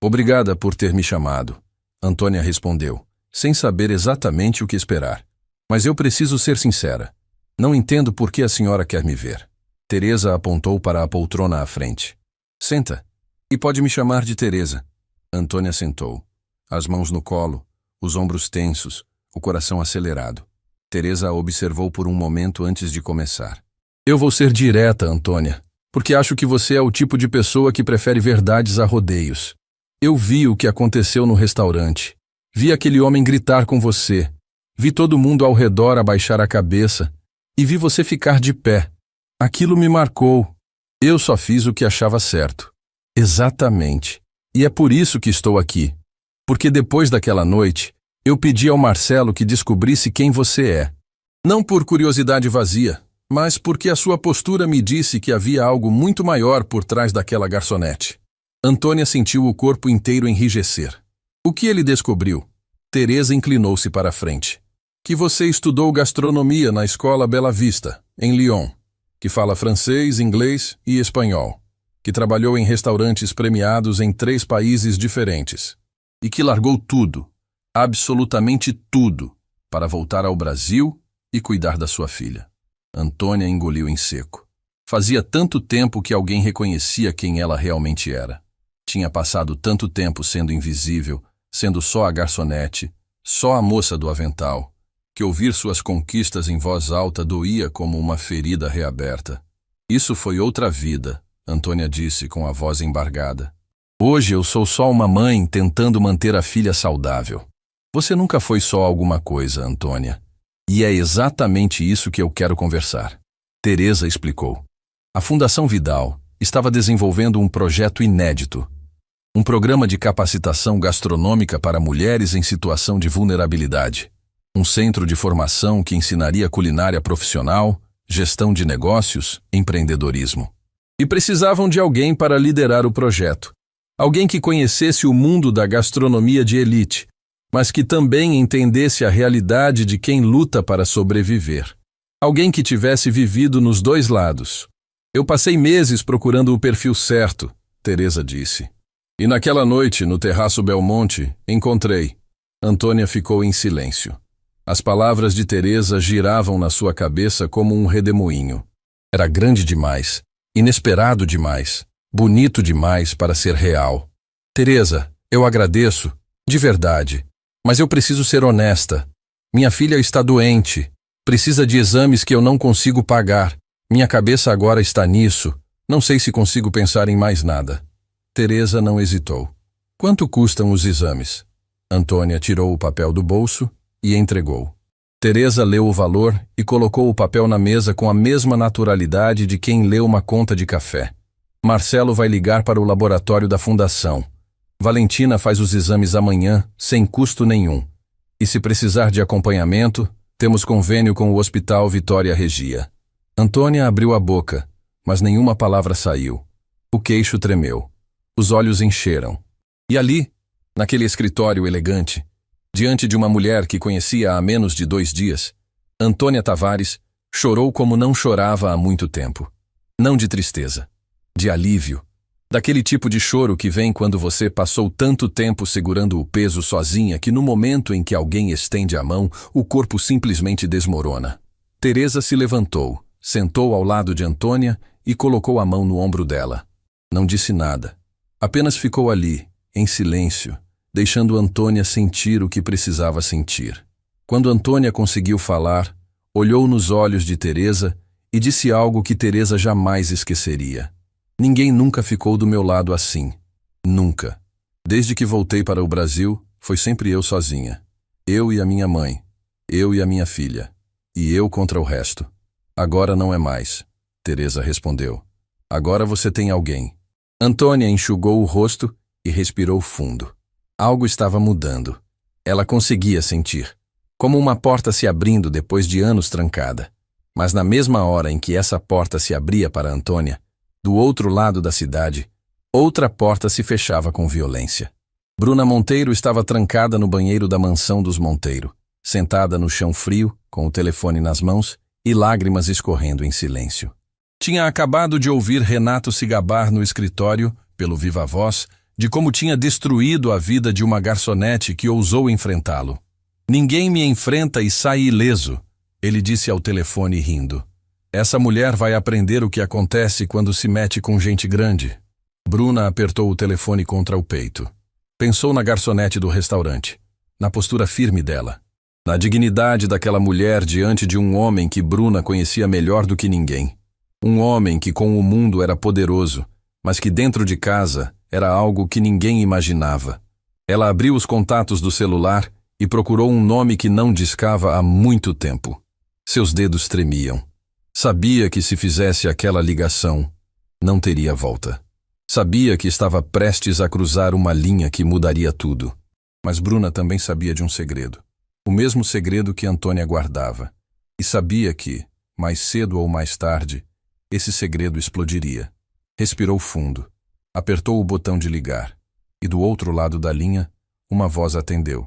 Obrigada por ter me chamado. Antônia respondeu, sem saber exatamente o que esperar. Mas eu preciso ser sincera. Não entendo por que a senhora quer me ver. Teresa apontou para a poltrona à frente. Senta. E pode me chamar de Teresa. Antônia sentou. As mãos no colo, os ombros tensos, o coração acelerado. Teresa a observou por um momento antes de começar. Eu vou ser direta, Antônia, porque acho que você é o tipo de pessoa que prefere verdades a rodeios. Eu vi o que aconteceu no restaurante. Vi aquele homem gritar com você. Vi todo mundo ao redor abaixar a cabeça. E vi você ficar de pé. Aquilo me marcou. Eu só fiz o que achava certo. Exatamente. E é por isso que estou aqui. Porque depois daquela noite, eu pedi ao Marcelo que descobrisse quem você é. Não por curiosidade vazia, mas porque a sua postura me disse que havia algo muito maior por trás daquela garçonete. Antônia sentiu o corpo inteiro enrijecer. O que ele descobriu? Teresa inclinou-se para a frente. Que você estudou gastronomia na Escola Bela Vista, em Lyon, que fala francês, inglês e espanhol, que trabalhou em restaurantes premiados em 3 países diferentes, e que largou tudo, absolutamente tudo, para voltar ao Brasil e cuidar da sua filha. Antônia engoliu em seco. Fazia tanto tempo que alguém reconhecia quem ela realmente era. Tinha passado tanto tempo sendo invisível, sendo só a garçonete, só a moça do avental, que ouvir suas conquistas em voz alta doía como uma ferida reaberta. Isso foi outra vida, Antônia disse com a voz embargada. Hoje eu sou só uma mãe tentando manter a filha saudável. Você nunca foi só alguma coisa, Antônia. E é exatamente isso que eu quero conversar. Teresa explicou. A Fundação Vidal estava desenvolvendo um projeto inédito. Um programa de capacitação gastronômica para mulheres em situação de vulnerabilidade. Um centro de formação que ensinaria culinária profissional, gestão de negócios, empreendedorismo. E precisavam de alguém para liderar o projeto. Alguém que conhecesse o mundo da gastronomia de elite, mas que também entendesse a realidade de quem luta para sobreviver. Alguém que tivesse vivido nos 2 lados. Eu passei meses procurando o perfil certo, Teresa disse. E naquela noite, no Terraço Belmonte, encontrei. Antônia ficou em silêncio. As palavras de Teresa giravam na sua cabeça como um redemoinho. Era grande demais, inesperado demais, bonito demais para ser real. Teresa, eu agradeço, de verdade, mas eu preciso ser honesta. Minha filha está doente, precisa de exames que eu não consigo pagar. Minha cabeça agora está nisso, não sei se consigo pensar em mais nada. Teresa não hesitou. Quanto custam os exames? Antônia tirou o papel do bolso e entregou. Teresa leu o valor e colocou o papel na mesa com a mesma naturalidade de quem lê uma conta de café. Marcelo vai ligar para o laboratório da fundação. Valentina faz os exames amanhã, sem custo nenhum. E se precisar de acompanhamento, temos convênio com o Hospital Vitória Regia. Antônia abriu a boca, mas nenhuma palavra saiu. O queixo tremeu. Os olhos encheram. E ali, naquele escritório elegante, diante de uma mulher que conhecia há menos de 2 dias, Antônia Tavares chorou como não chorava há muito tempo. Não de tristeza, de alívio. Daquele tipo de choro que vem quando você passou tanto tempo segurando o peso sozinha que no momento em que alguém estende a mão, o corpo simplesmente desmorona. Teresa se levantou, sentou ao lado de Antônia e colocou a mão no ombro dela. Não disse nada. Apenas ficou ali, em silêncio, deixando Antônia sentir o que precisava sentir. Quando Antônia conseguiu falar, olhou nos olhos de Teresa e disse algo que Teresa jamais esqueceria. Ninguém nunca ficou do meu lado assim. Nunca. Desde que voltei para o Brasil, foi sempre eu sozinha. Eu e a minha mãe. Eu e a minha filha. E eu contra o resto. Agora não é mais, Teresa respondeu. Agora você tem alguém. Antônia enxugou o rosto e respirou fundo. Algo estava mudando. Ela conseguia sentir. como uma porta se abrindo depois de anos trancada. Mas na mesma hora em que essa porta se abria para Antônia, do outro lado da cidade, outra porta se fechava com violência. Bruna Monteiro estava trancada no banheiro da mansão dos Monteiro, sentada no chão frio, com o telefone nas mãos e lágrimas escorrendo em silêncio. Tinha acabado de ouvir Renato se gabar no escritório, pelo viva-voz, de como tinha destruído a vida de uma garçonete que ousou enfrentá-lo. "Ninguém me enfrenta e sai ileso", ele disse ao telefone rindo. "Essa mulher vai aprender o que acontece quando se mete com gente grande." Bruna apertou o telefone contra o peito. Pensou na garçonete do restaurante, na postura firme dela, na dignidade daquela mulher diante de um homem que Bruna conhecia melhor do que ninguém. Um homem que com o mundo era poderoso, mas que dentro de casa era algo que ninguém imaginava. Ela abriu os contatos do celular e procurou um nome que não discava há muito tempo. Seus dedos tremiam. Sabia que se fizesse aquela ligação, não teria volta. Sabia que estava prestes a cruzar uma linha que mudaria tudo. Mas Bruna também sabia de um segredo. O mesmo segredo que Antônia guardava. E sabia que, mais cedo ou mais tarde, esse segredo explodiria. Respirou fundo. Apertou o botão de ligar. E do outro lado da linha, uma voz atendeu.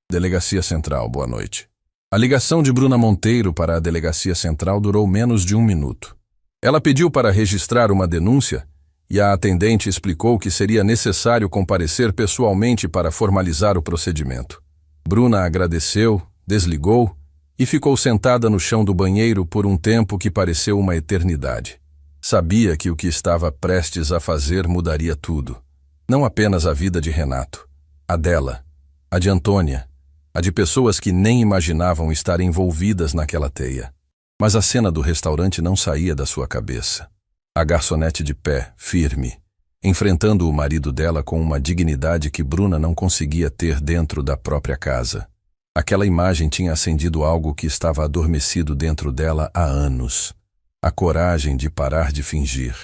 "Delegacia Central, boa noite." A ligação de Bruna Monteiro para a Delegacia Central durou menos de 1 minuto. Ela pediu para registrar uma denúncia e a atendente explicou que seria necessário comparecer pessoalmente para formalizar o procedimento. Bruna agradeceu, desligou e ficou sentada no chão do banheiro por um tempo que pareceu uma eternidade. Sabia que o que estava prestes a fazer mudaria tudo. Não apenas a vida de Renato, a dela, a de Antônia, a de pessoas que nem imaginavam estar envolvidas naquela teia. Mas a cena do restaurante não saía da sua cabeça. A garçonete de pé, firme, enfrentando o marido dela com uma dignidade que Bruna não conseguia ter dentro da própria casa. Aquela imagem tinha acendido algo que estava adormecido dentro dela há anos. A coragem de parar de fingir.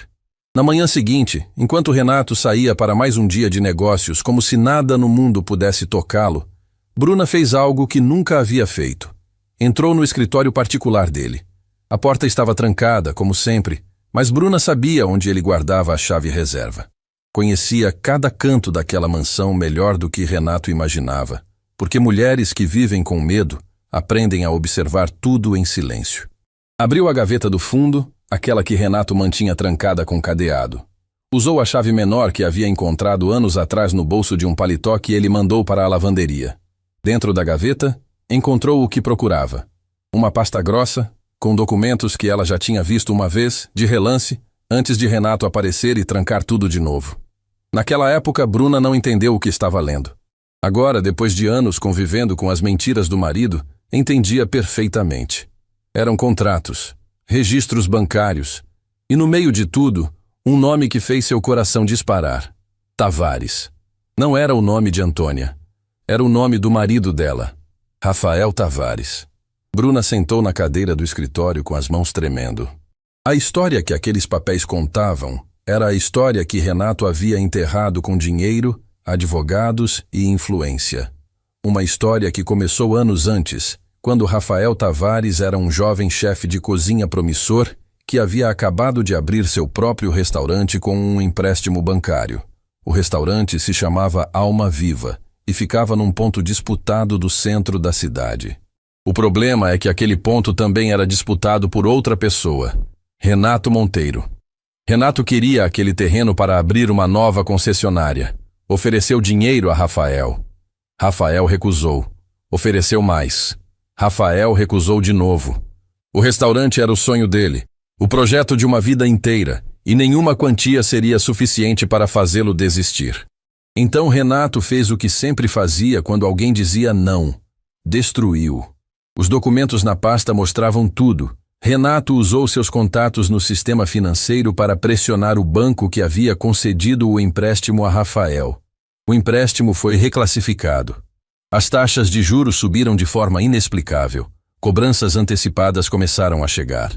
Na manhã seguinte, enquanto Renato saía para mais um dia de negócios como se nada no mundo pudesse tocá-lo, Bruna fez algo que nunca havia feito. Entrou no escritório particular dele. A porta estava trancada, como sempre, mas Bruna sabia onde ele guardava a chave reserva. Conhecia cada canto daquela mansão melhor do que Renato imaginava, porque mulheres que vivem com medo aprendem a observar tudo em silêncio. Abriu a gaveta do fundo, aquela que Renato mantinha trancada com cadeado. Usou a chave menor que havia encontrado anos atrás no bolso de um paletó que ele mandou para a lavanderia. Dentro da gaveta, encontrou o que procurava. Uma pasta grossa, com documentos que ela já tinha visto uma vez, de relance, antes de Renato aparecer e trancar tudo de novo. Naquela época, Bruna não entendeu o que estava lendo. Agora, depois de anos convivendo com as mentiras do marido, entendia perfeitamente. Eram contratos, registros bancários, e no meio de tudo, um nome que fez seu coração disparar. Tavares. Não era o nome de Antônia. Era o nome do marido dela, Rafael Tavares. Bruna sentou na cadeira do escritório com as mãos tremendo. A história que aqueles papéis contavam era a história que Renato havia enterrado com dinheiro, advogados e influência. Uma história que começou anos antes, quando Rafael Tavares era um jovem chefe de cozinha promissor que havia acabado de abrir seu próprio restaurante com um empréstimo bancário. O restaurante se chamava Alma Viva e ficava num ponto disputado do centro da cidade. O problema é que aquele ponto também era disputado por outra pessoa, Renato Monteiro. Renato queria aquele terreno para abrir uma nova concessionária. Ofereceu dinheiro a Rafael. Rafael recusou. Ofereceu mais. Rafael recusou de novo. O restaurante era o sonho dele, o projeto de uma vida inteira, e nenhuma quantia seria suficiente para fazê-lo desistir. Então Renato fez o que sempre fazia quando alguém dizia não. Destruiu. Os documentos na pasta mostravam tudo. Renato usou seus contatos no sistema financeiro para pressionar o banco que havia concedido o empréstimo a Rafael. O empréstimo foi reclassificado. As taxas de juros subiram de forma inexplicável. Cobranças antecipadas começaram a chegar.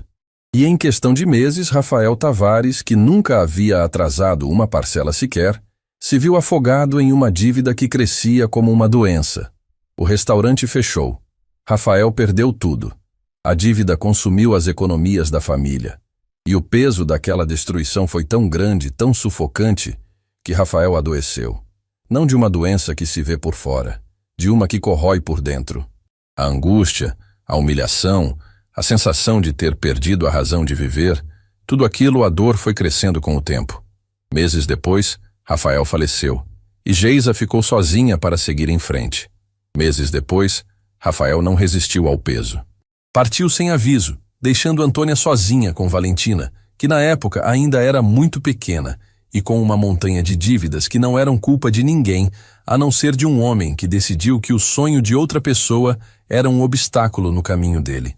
E em questão de meses, Rafael Tavares, que nunca havia atrasado uma parcela sequer, se viu afogado em uma dívida que crescia como uma doença. O restaurante fechou. Rafael perdeu tudo. A dívida consumiu as economias da família. E o peso daquela destruição foi tão grande, tão sufocante, que Rafael adoeceu. Não de uma doença que se vê por fora, de uma que corrói por dentro. A angústia, a humilhação, a sensação de ter perdido a razão de viver, tudo aquilo, a dor foi crescendo com o tempo. Meses depois, Rafael faleceu, e Geisa ficou sozinha para seguir em frente. Meses depois, Rafael não resistiu ao peso. Partiu sem aviso, deixando Antônia sozinha com Valentina, que na época ainda era muito pequena, e com uma montanha de dívidas que não eram culpa de ninguém, a não ser de um homem que decidiu que o sonho de outra pessoa era um obstáculo no caminho dele.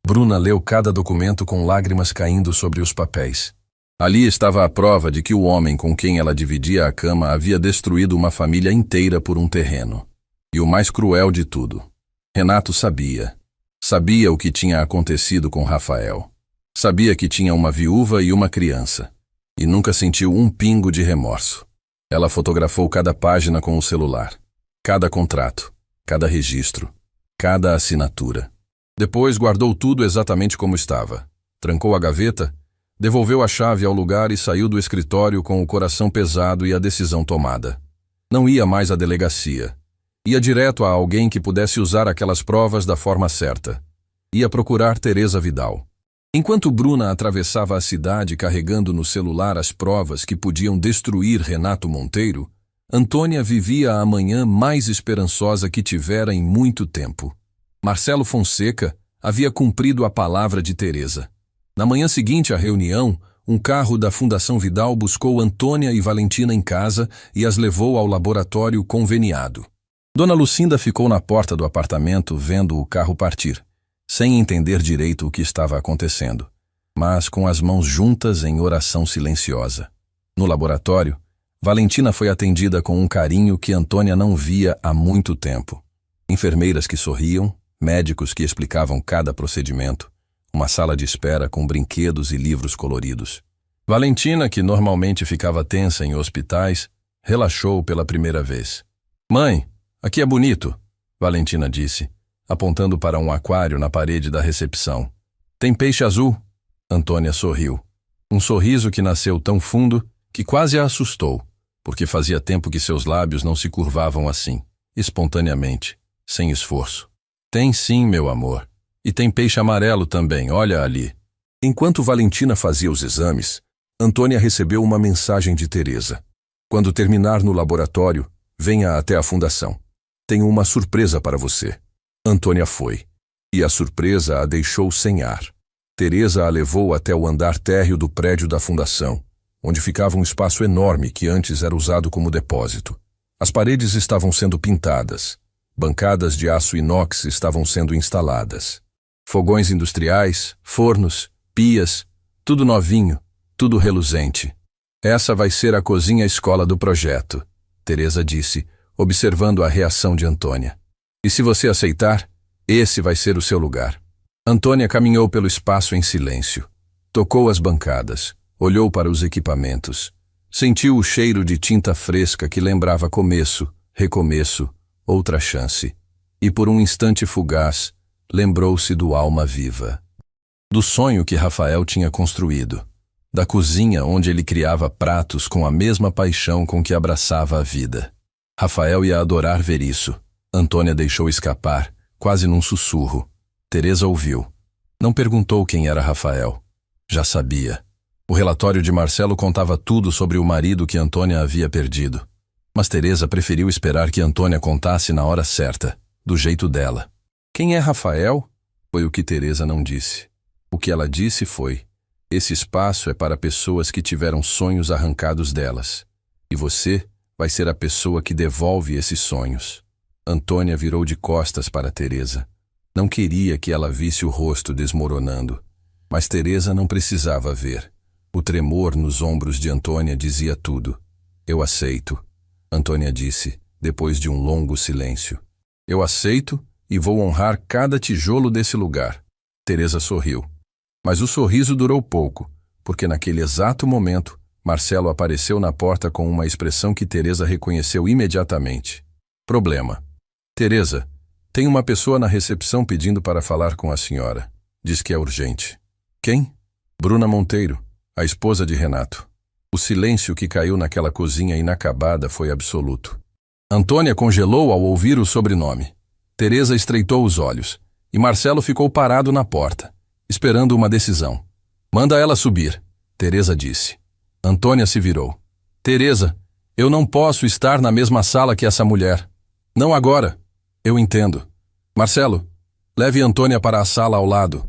Bruna leu cada documento com lágrimas caindo sobre os papéis. Ali estava a prova de que o homem com quem ela dividia a cama havia destruído uma família inteira por um terreno. E o mais cruel de tudo, Renato sabia. Sabia o que tinha acontecido com Rafael. Sabia que tinha uma viúva e uma criança. E nunca sentiu um pingo de remorso. Ela fotografou cada página com o celular. Cada contrato, cada registro, cada assinatura. Depois guardou tudo exatamente como estava. Trancou a gaveta, devolveu a chave ao lugar e saiu do escritório com o coração pesado e a decisão tomada. Não ia mais à delegacia. Ia direto a alguém que pudesse usar aquelas provas da forma certa. Ia procurar Teresa Vidal. Enquanto Bruna atravessava a cidade carregando no celular as provas que podiam destruir Renato Monteiro, Antônia vivia a manhã mais esperançosa que tivera em muito tempo. Marcelo Fonseca havia cumprido a palavra de Teresa. Na manhã seguinte à reunião, um carro da Fundação Vidal buscou Antônia e Valentina em casa e as levou ao laboratório conveniado. Dona Lucinda ficou na porta do apartamento vendo o carro partir, sem entender direito o que estava acontecendo, mas com as mãos juntas em oração silenciosa. No laboratório, Valentina foi atendida com um carinho que Antônia não via há muito tempo. Enfermeiras que sorriam, médicos que explicavam cada procedimento, uma sala de espera com brinquedos e livros coloridos. Valentina, que normalmente ficava tensa em hospitais, relaxou pela primeira vez. "Mãe, aqui é bonito", Valentina disse, apontando para um aquário na parede da recepção. "Tem peixe azul?" Antônia sorriu. Um sorriso que nasceu tão fundo que quase a assustou, porque fazia tempo que seus lábios não se curvavam assim, espontaneamente, sem esforço. "Tem sim, meu amor. E tem peixe amarelo também, olha ali." Enquanto Valentina fazia os exames, Antônia recebeu uma mensagem de Teresa. "Quando terminar no laboratório, venha até a fundação. Tenho uma surpresa para você." Antônia foi, e a surpresa a deixou sem ar. Teresa a levou até o andar térreo do prédio da fundação, onde ficava um espaço enorme que antes era usado como depósito. As paredes estavam sendo pintadas, bancadas de aço inox estavam sendo instaladas. Fogões industriais, fornos, pias, tudo novinho, tudo reluzente. "Essa vai ser a cozinha-escola do projeto", Teresa disse, observando a reação de Antônia. "E se você aceitar, esse vai ser o seu lugar." Antônia caminhou pelo espaço em silêncio. Tocou as bancadas, olhou para os equipamentos. Sentiu o cheiro de tinta fresca que lembrava começo, recomeço, outra chance. E por um instante fugaz, lembrou-se do Alma Viva. Do sonho que Rafael tinha construído. Da cozinha onde ele criava pratos com a mesma paixão com que abraçava a vida. Rafael ia adorar ver isso. Antônia deixou escapar, quase num sussurro. Teresa ouviu. Não perguntou quem era Rafael. Já sabia. O relatório de Marcelo contava tudo sobre o marido que Antônia havia perdido. Mas Teresa preferiu esperar que Antônia contasse na hora certa, do jeito dela. "Quem é Rafael?" Foi o que Teresa não disse. O que ela disse foi: "Esse espaço é para pessoas que tiveram sonhos arrancados delas. E você vai ser a pessoa que devolve esses sonhos." Antônia virou de costas para Teresa. Não queria que ela visse o rosto desmoronando. Mas Teresa não precisava ver. O tremor nos ombros de Antônia dizia tudo. "Eu aceito", Antônia disse, depois de um longo silêncio. "Eu aceito e vou honrar cada tijolo desse lugar." Teresa sorriu. Mas o sorriso durou pouco, porque naquele exato momento, Marcelo apareceu na porta com uma expressão que Teresa reconheceu imediatamente. "Problema." "Teresa, Tem uma pessoa na recepção pedindo para falar com a senhora. Diz que é urgente. Quem? Bruna Monteiro, a esposa de Renato. O silêncio que caiu naquela cozinha inacabada foi absoluto. Antônia congelou ao ouvir o sobrenome. Teresa estreitou os olhos, e Marcelo ficou parado na porta, esperando uma decisão. Manda ela subir, Teresa disse. Antônia se virou. Teresa, eu não posso estar na mesma sala que essa mulher. Não agora. Eu entendo. Marcelo, leve Antônia para a sala ao lado.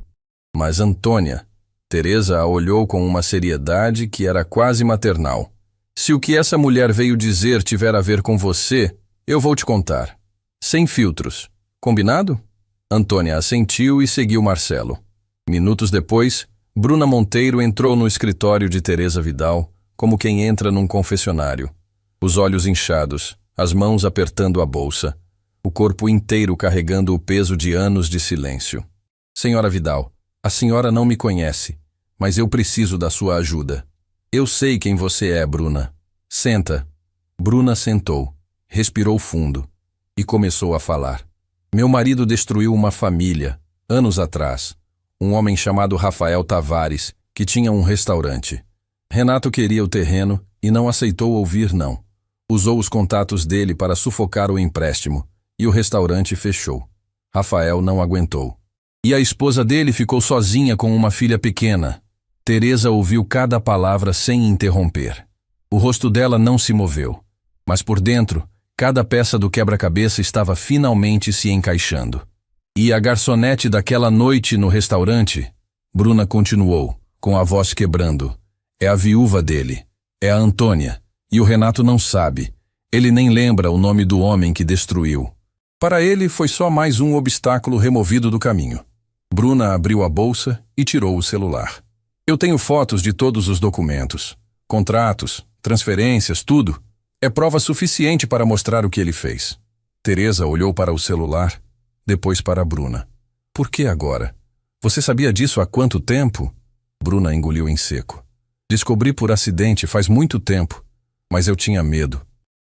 Mas Antônia... Teresa a olhou com uma seriedade que era quase maternal. Se o que essa mulher veio dizer tiver a ver com você, eu vou te contar. Sem filtros. Combinado? Antônia assentiu e seguiu Marcelo. Minutos depois, Bruna Monteiro entrou no escritório de Teresa Vidal, como quem entra num confessionário. Os olhos inchados, as mãos apertando a bolsa, o corpo inteiro carregando o peso de anos de silêncio. Senhora Vidal, a senhora não me conhece, mas eu preciso da sua ajuda. Eu sei quem você é, Bruna. Senta. Bruna sentou, respirou fundo e começou a falar. Meu marido destruiu uma família, anos atrás. Um homem chamado Rafael Tavares, que tinha um restaurante. Renato queria o terreno e não aceitou ouvir não. Usou os contatos dele para sufocar o empréstimo e o restaurante fechou. Rafael não aguentou. E a esposa dele ficou sozinha com uma filha pequena. Teresa ouviu cada palavra sem interromper. O rosto dela não se moveu, mas por dentro, cada peça do quebra-cabeça estava finalmente se encaixando. E a garçonete daquela noite no restaurante? Bruna continuou, com a voz quebrando. É a viúva dele. É a Antônia. E o Renato não sabe. Ele nem lembra o nome do homem que destruiu. Para ele, foi só mais um obstáculo removido do caminho. Bruna abriu a bolsa e tirou o celular. Eu tenho fotos de todos os documentos. Contratos, transferências, tudo. É prova suficiente para mostrar o que ele fez. Teresa olhou para o celular, depois para Bruna. Por que agora? Você sabia disso há quanto tempo? Bruna engoliu em seco. Descobri por acidente faz muito tempo, mas eu tinha medo.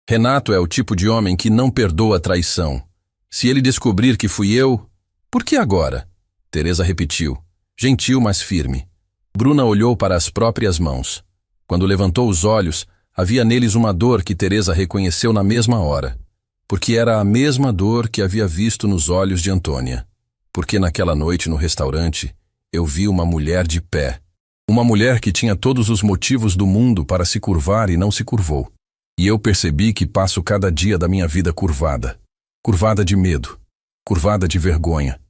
Renato é o tipo de homem que não perdoa traição. Se ele descobrir que fui eu... Por que agora? Teresa repetiu, gentil mas firme. Bruna olhou para as próprias mãos. Quando levantou os olhos, havia neles uma dor que Teresa reconheceu na mesma hora. Porque era a mesma dor que havia visto nos olhos de Antônia. Porque naquela noite no restaurante, eu vi uma mulher de pé. Uma mulher que tinha todos os motivos do mundo para se curvar e não se curvou. E eu percebi que passo cada dia da minha vida curvada. Curvada de medo. Curvada de vergonha.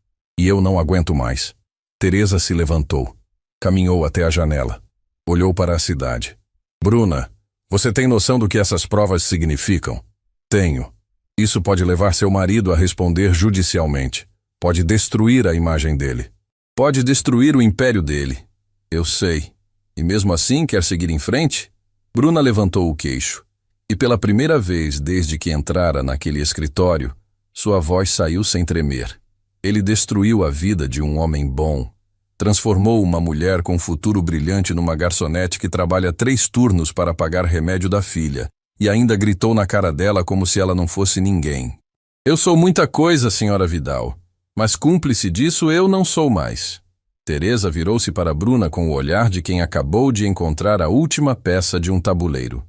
E eu não aguento mais. Teresa se levantou. Caminhou até a janela. Olhou para a cidade. Bruna, você tem noção do que essas provas significam? Tenho. Isso pode levar seu marido a responder judicialmente. Pode destruir a imagem dele. Pode destruir o império dele. Eu sei. E mesmo assim quer seguir em frente? Bruna levantou o queixo. E pela primeira vez desde que entrara naquele escritório, sua voz saiu sem tremer. Ele destruiu a vida de um homem bom. Transformou uma mulher com futuro brilhante numa garçonete que trabalha 3 turnos para pagar remédio da filha, e ainda gritou na cara dela como se ela não fosse ninguém. Eu sou muita coisa, senhora Vidal, mas cúmplice disso eu não sou mais. Teresa virou-se para Bruna com o olhar de quem acabou de encontrar a última peça de um tabuleiro.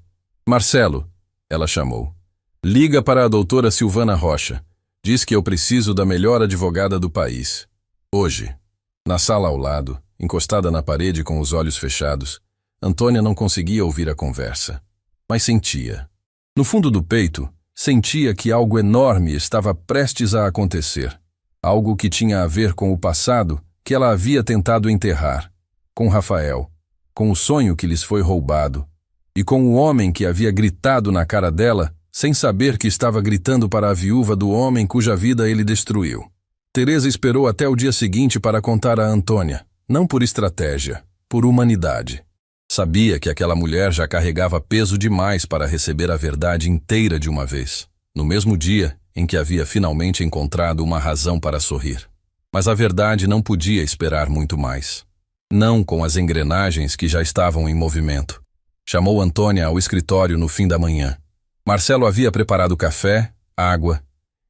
Marcelo, ela chamou. Liga para a doutora Silvana Rocha. Diz que eu preciso da melhor advogada do país. Hoje. Na sala ao lado, encostada na parede com os olhos fechados, Antônia não conseguia ouvir a conversa. Mas sentia. No fundo do peito, sentia que algo enorme estava prestes a acontecer. Algo que tinha a ver com o passado que ela havia tentado enterrar. Com Rafael. Com o sonho que lhes foi roubado. E com o homem que havia gritado na cara dela, sem saber que estava gritando para a viúva do homem cuja vida ele destruiu. Teresa esperou até o dia seguinte para contar a Antônia, não por estratégia, por humanidade. Sabia que aquela mulher já carregava peso demais para receber a verdade inteira de uma vez, no mesmo dia em que havia finalmente encontrado uma razão para sorrir. Mas a verdade não podia esperar muito mais. Não com as engrenagens que já estavam em movimento. Chamou Antônia ao escritório no fim da manhã. Marcelo havia preparado café, água,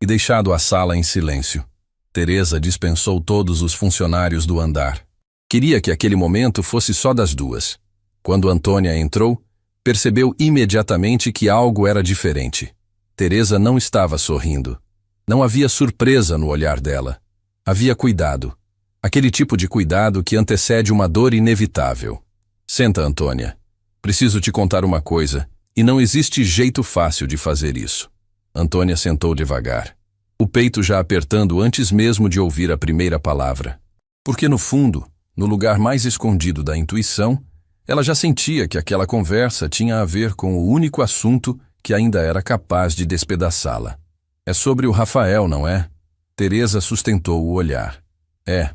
e deixado a sala em silêncio. Teresa dispensou todos os funcionários do andar. Queria que aquele momento fosse só das duas. Quando Antônia entrou, percebeu imediatamente que algo era diferente. Teresa não estava sorrindo. Não havia surpresa no olhar dela. Havia cuidado. Aquele tipo de cuidado que antecede uma dor inevitável. Senta, Antônia. Preciso te contar uma coisa, e não existe jeito fácil de fazer isso. Antônia sentou devagar, o peito já apertando antes mesmo de ouvir a primeira palavra. Porque no fundo, no lugar mais escondido da intuição, ela já sentia que aquela conversa tinha a ver com o único assunto que ainda era capaz de despedaçá-la. É sobre o Rafael, não é? Teresa sustentou o olhar. É.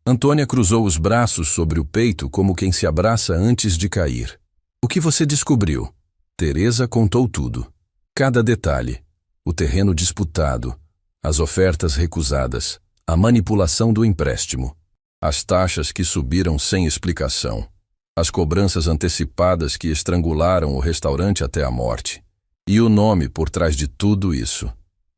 Antônia cruzou os braços sobre o peito como quem se abraça antes de cair. O que você descobriu? Teresa contou tudo. Cada detalhe. O terreno disputado, as ofertas recusadas, a manipulação do empréstimo, as taxas que subiram sem explicação, as cobranças antecipadas que estrangularam o restaurante até a morte. E o nome por trás de tudo isso.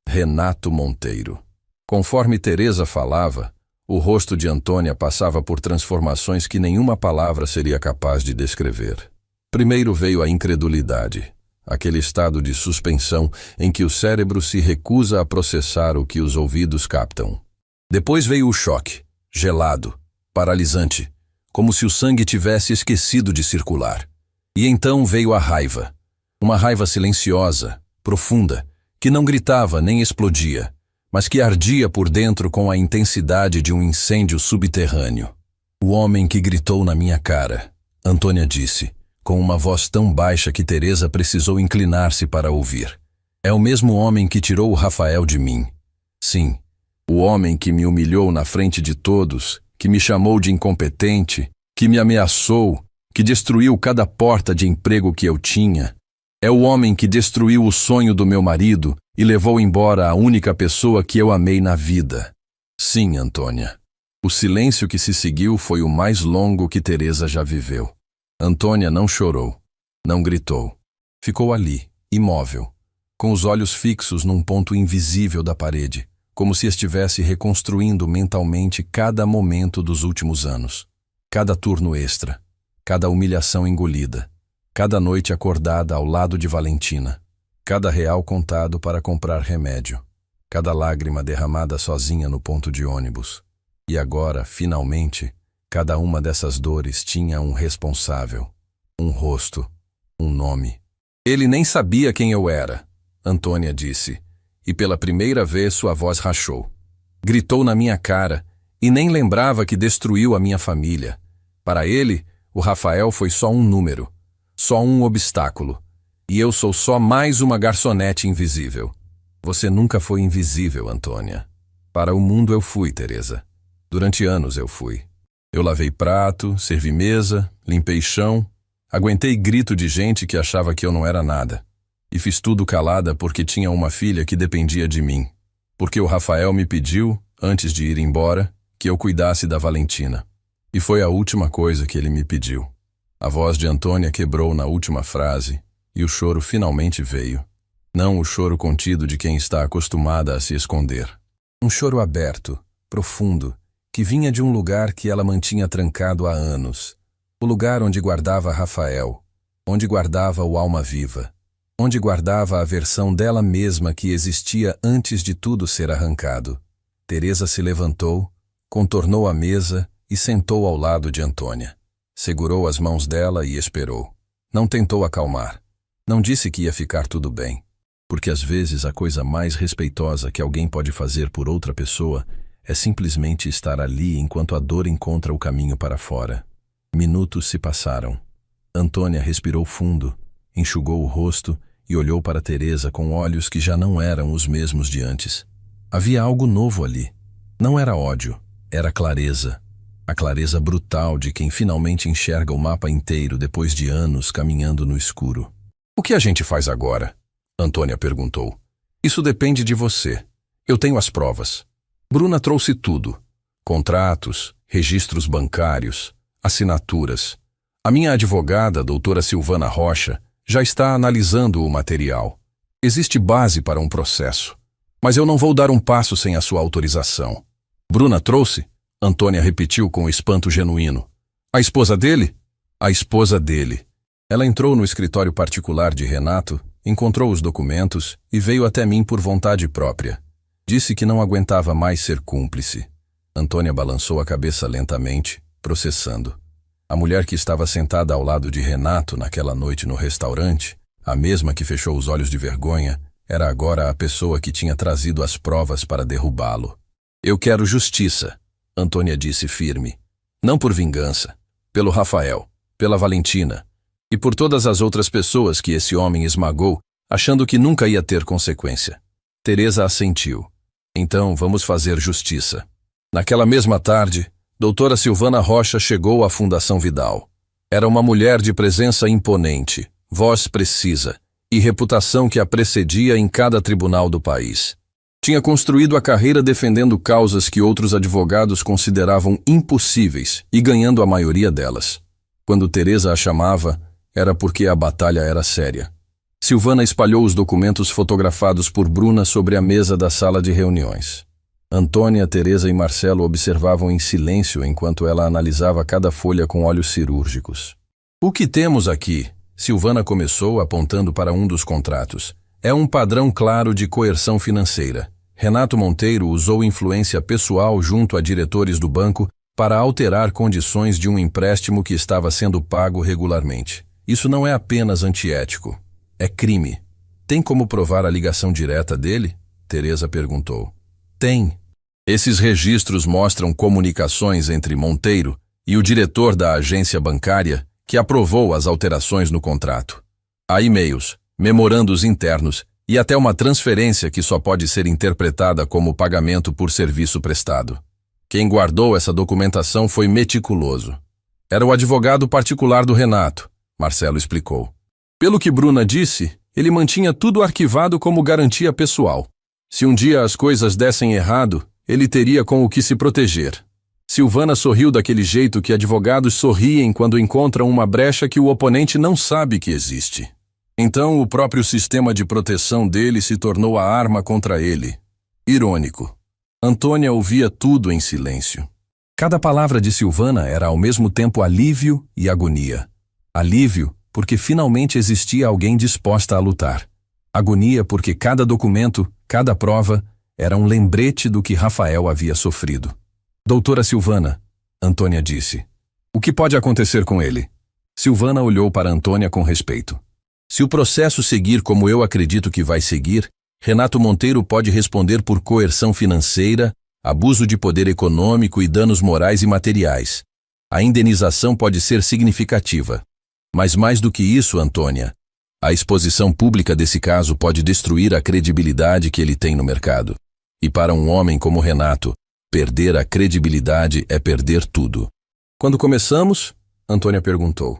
Renato Monteiro. Conforme Teresa falava, o rosto de Antônia passava por transformações que nenhuma palavra seria capaz de descrever. Primeiro veio a incredulidade, aquele estado de suspensão em que o cérebro se recusa a processar o que os ouvidos captam. Depois veio o choque, gelado, paralisante, como se o sangue tivesse esquecido de circular. E então veio a raiva, uma raiva silenciosa, profunda, que não gritava nem explodia, mas que ardia por dentro com a intensidade de um incêndio subterrâneo. O homem que gritou na minha cara, Antônia disse, com uma voz tão baixa que Teresa precisou inclinar-se para ouvir. É o mesmo homem que tirou o Rafael de mim. Sim, o homem que me humilhou na frente de todos, que me chamou de incompetente, que me ameaçou, que destruiu cada porta de emprego que eu tinha. É o homem que destruiu o sonho do meu marido e levou embora a única pessoa que eu amei na vida. Sim, Antônia. O silêncio que se seguiu foi o mais longo que Teresa já viveu. Antônia não chorou, não gritou. Ficou ali, imóvel, com os olhos fixos num ponto invisível da parede, como se estivesse reconstruindo mentalmente cada momento dos últimos anos. Cada turno extra, cada humilhação engolida, cada noite acordada ao lado de Valentina, cada real contado para comprar remédio, cada lágrima derramada sozinha no ponto de ônibus. E agora, finalmente, cada uma dessas dores tinha um responsável, um rosto, um nome. Ele nem sabia quem eu era, Antônia disse, e pela primeira vez sua voz rachou. Gritou na minha cara e nem lembrava que destruiu a minha família. Para ele, o Rafael foi só um número, só um obstáculo, e eu sou só mais uma garçonete invisível. Você nunca foi invisível, Antônia. Para o mundo eu fui, Teresa. Durante anos eu fui. Eu lavei prato, servi mesa, limpei chão, aguentei grito de gente que achava que eu não era nada. E fiz tudo calada porque tinha uma filha que dependia de mim. Porque o Rafael me pediu, antes de ir embora, que eu cuidasse da Valentina. E foi a última coisa que ele me pediu. A voz de Antônia quebrou na última frase e o choro finalmente veio. Não o choro contido de quem está acostumada a se esconder. Um choro aberto, profundo, que vinha de um lugar que ela mantinha trancado há anos. O lugar onde guardava Rafael, onde guardava o alma viva, onde guardava a versão dela mesma que existia antes de tudo ser arrancado. Teresa se levantou, contornou a mesa e sentou ao lado de Antônia. Segurou as mãos dela e esperou. Não tentou acalmar. Não disse que ia ficar tudo bem. Porque às vezes a coisa mais respeitosa que alguém pode fazer por outra pessoa é simplesmente estar ali enquanto a dor encontra o caminho para fora. Minutos se passaram. Antônia respirou fundo, enxugou o rosto e olhou para Teresa com olhos que já não eram os mesmos de antes. Havia algo novo ali. Não era ódio, era clareza. A clareza brutal de quem finalmente enxerga o mapa inteiro depois de anos caminhando no escuro. O que a gente faz agora? Antônia perguntou. Isso depende de você. Eu tenho as provas. Bruna trouxe tudo. Contratos, registros bancários, assinaturas. A minha advogada, doutora Silvana Rocha, já está analisando o material. Existe base para um processo. Mas eu não vou dar um passo sem a sua autorização. Bruna trouxe? Antônia repetiu com espanto genuíno. A esposa dele? A esposa dele. Ela entrou no escritório particular de Renato, encontrou os documentos e veio até mim por vontade própria. Disse que não aguentava mais ser cúmplice. Antônia balançou a cabeça lentamente, processando. A mulher que estava sentada ao lado de Renato naquela noite no restaurante, a mesma que fechou os olhos de vergonha, era agora a pessoa que tinha trazido as provas para derrubá-lo. Eu quero justiça, Antônia disse firme. Não por vingança, pelo Rafael, pela Valentina e por todas as outras pessoas que esse homem esmagou, achando que nunca ia ter consequência. Teresa assentiu. Então vamos fazer justiça. Naquela mesma tarde, doutora Silvana Rocha chegou à Fundação Vidal. Era uma mulher de presença imponente, voz precisa e reputação que a precedia em cada tribunal do país. Tinha construído a carreira defendendo causas que outros advogados consideravam impossíveis e ganhando a maioria delas. Quando Teresa a chamava, era porque a batalha era séria. Silvana espalhou os documentos fotografados por Bruna sobre a mesa da sala de reuniões. Antônia, Teresa e Marcelo observavam em silêncio enquanto ela analisava cada folha com olhos cirúrgicos. O que temos aqui? Silvana começou apontando para um dos contratos. É um padrão claro de coerção financeira. Renato Monteiro usou influência pessoal junto a diretores do banco para alterar condições de um empréstimo que estava sendo pago regularmente. Isso não é apenas antiético. É crime. Tem como provar a ligação direta dele? Teresa perguntou. Tem. Esses registros mostram comunicações entre Monteiro e o diretor da agência bancária que aprovou as alterações no contrato. Há e-mails, memorandos internos e até uma transferência que só pode ser interpretada como pagamento por serviço prestado. Quem guardou essa documentação foi meticuloso. Era o advogado particular do Renato, Marcelo explicou. Pelo que Bruna disse, ele mantinha tudo arquivado como garantia pessoal. Se um dia as coisas dessem errado, ele teria com o que se proteger. Silvana sorriu daquele jeito que advogados sorriem quando encontram uma brecha que o oponente não sabe que existe. Então o próprio sistema de proteção dele se tornou a arma contra ele. Irônico. Antônia ouvia tudo em silêncio. Cada palavra de Silvana era ao mesmo tempo alívio e agonia. Alívio porque finalmente existia alguém disposta a lutar. Agonia porque cada documento, cada prova, era um lembrete do que Rafael havia sofrido. Doutora Silvana, Antônia disse. O que pode acontecer com ele? Silvana olhou para Antônia com respeito. Se o processo seguir como eu acredito que vai seguir, Renato Monteiro pode responder por coerção financeira, abuso de poder econômico e danos morais e materiais. A indenização pode ser significativa. Mas mais do que isso, Antônia, a exposição pública desse caso pode destruir a credibilidade que ele tem no mercado. E para um homem como Renato, perder a credibilidade é perder tudo. Quando começamos? Antônia perguntou.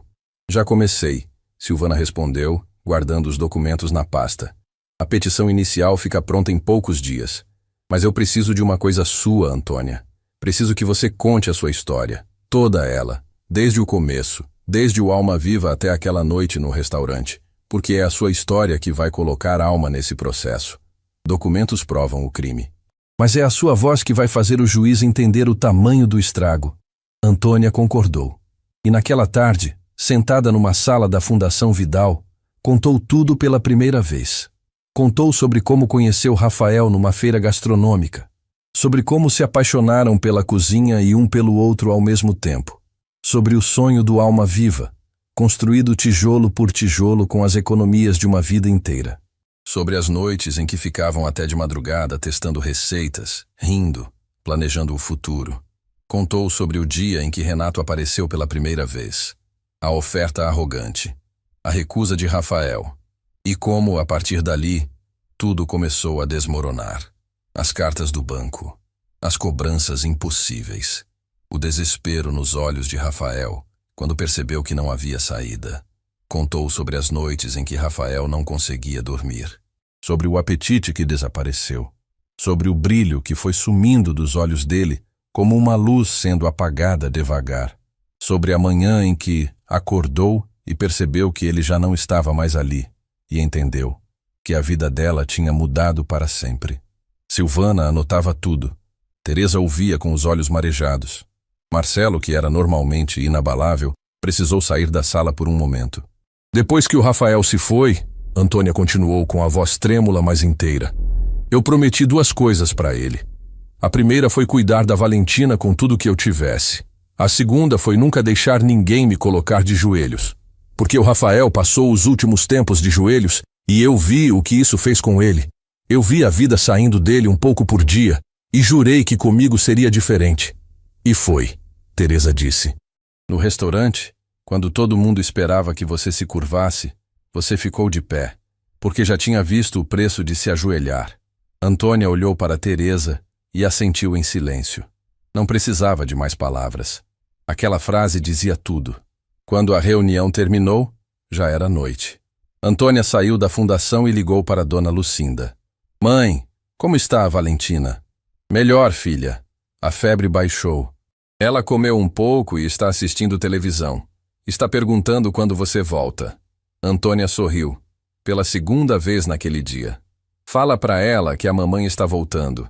Já comecei, Silvana respondeu, guardando os documentos na pasta. A petição inicial fica pronta em poucos dias. Mas eu preciso de uma coisa sua, Antônia. Preciso que você conte a sua história. Toda ela. Desde o começo. Desde o Alma Viva até aquela noite no restaurante. Porque é a sua história que vai colocar alma nesse processo. Documentos provam o crime. Mas é a sua voz que vai fazer o juiz entender o tamanho do estrago. Antônia concordou. E naquela tarde, sentada numa sala da Fundação Vidal, contou tudo pela primeira vez. Contou sobre como conheceu Rafael numa feira gastronômica, sobre como se apaixonaram pela cozinha e um pelo outro ao mesmo tempo, sobre o sonho do Alma Viva, construído tijolo por tijolo com as economias de uma vida inteira. Sobre as noites em que ficavam até de madrugada testando receitas, rindo, planejando o futuro. Contou sobre o dia em que Renato apareceu pela primeira vez, a oferta arrogante, a recusa de Rafael, e como, a partir dali, tudo começou a desmoronar. As cartas do banco, as cobranças impossíveis, o desespero nos olhos de Rafael quando percebeu que não havia saída. Contou sobre as noites em que Rafael não conseguia dormir, sobre o apetite que desapareceu, sobre o brilho que foi sumindo dos olhos dele como uma luz sendo apagada devagar, sobre a manhã em que acordou e percebeu que ele já não estava mais ali e entendeu que a vida dela tinha mudado para sempre. Silvana anotava tudo. Teresa ouvia com os olhos marejados. Marcelo, que era normalmente inabalável, precisou sair da sala por um momento. Depois que o Rafael se foi, Antônia continuou com a voz trêmula, mas inteira. Eu prometi 2 coisas para ele. A primeira foi cuidar da Valentina com tudo que eu tivesse. A segunda foi nunca deixar ninguém me colocar de joelhos. Porque o Rafael passou os últimos tempos de joelhos e eu vi o que isso fez com ele. Eu vi a vida saindo dele um pouco por dia e jurei que comigo seria diferente. E foi, Teresa disse. No restaurante, quando todo mundo esperava que você se curvasse, você ficou de pé, porque já tinha visto o preço de se ajoelhar. Antônia olhou para Teresa e assentiu em silêncio. Não precisava de mais palavras. Aquela frase dizia tudo. Quando a reunião terminou, já era noite. Antônia saiu da fundação e ligou para Dona Lucinda. Mãe, como está a Valentina? Melhor, filha. A febre baixou. Ela comeu um pouco e está assistindo televisão. Está perguntando quando você volta. Antônia sorriu. Pela 2ª vez naquele dia. Fala para ela que a mamãe está voltando.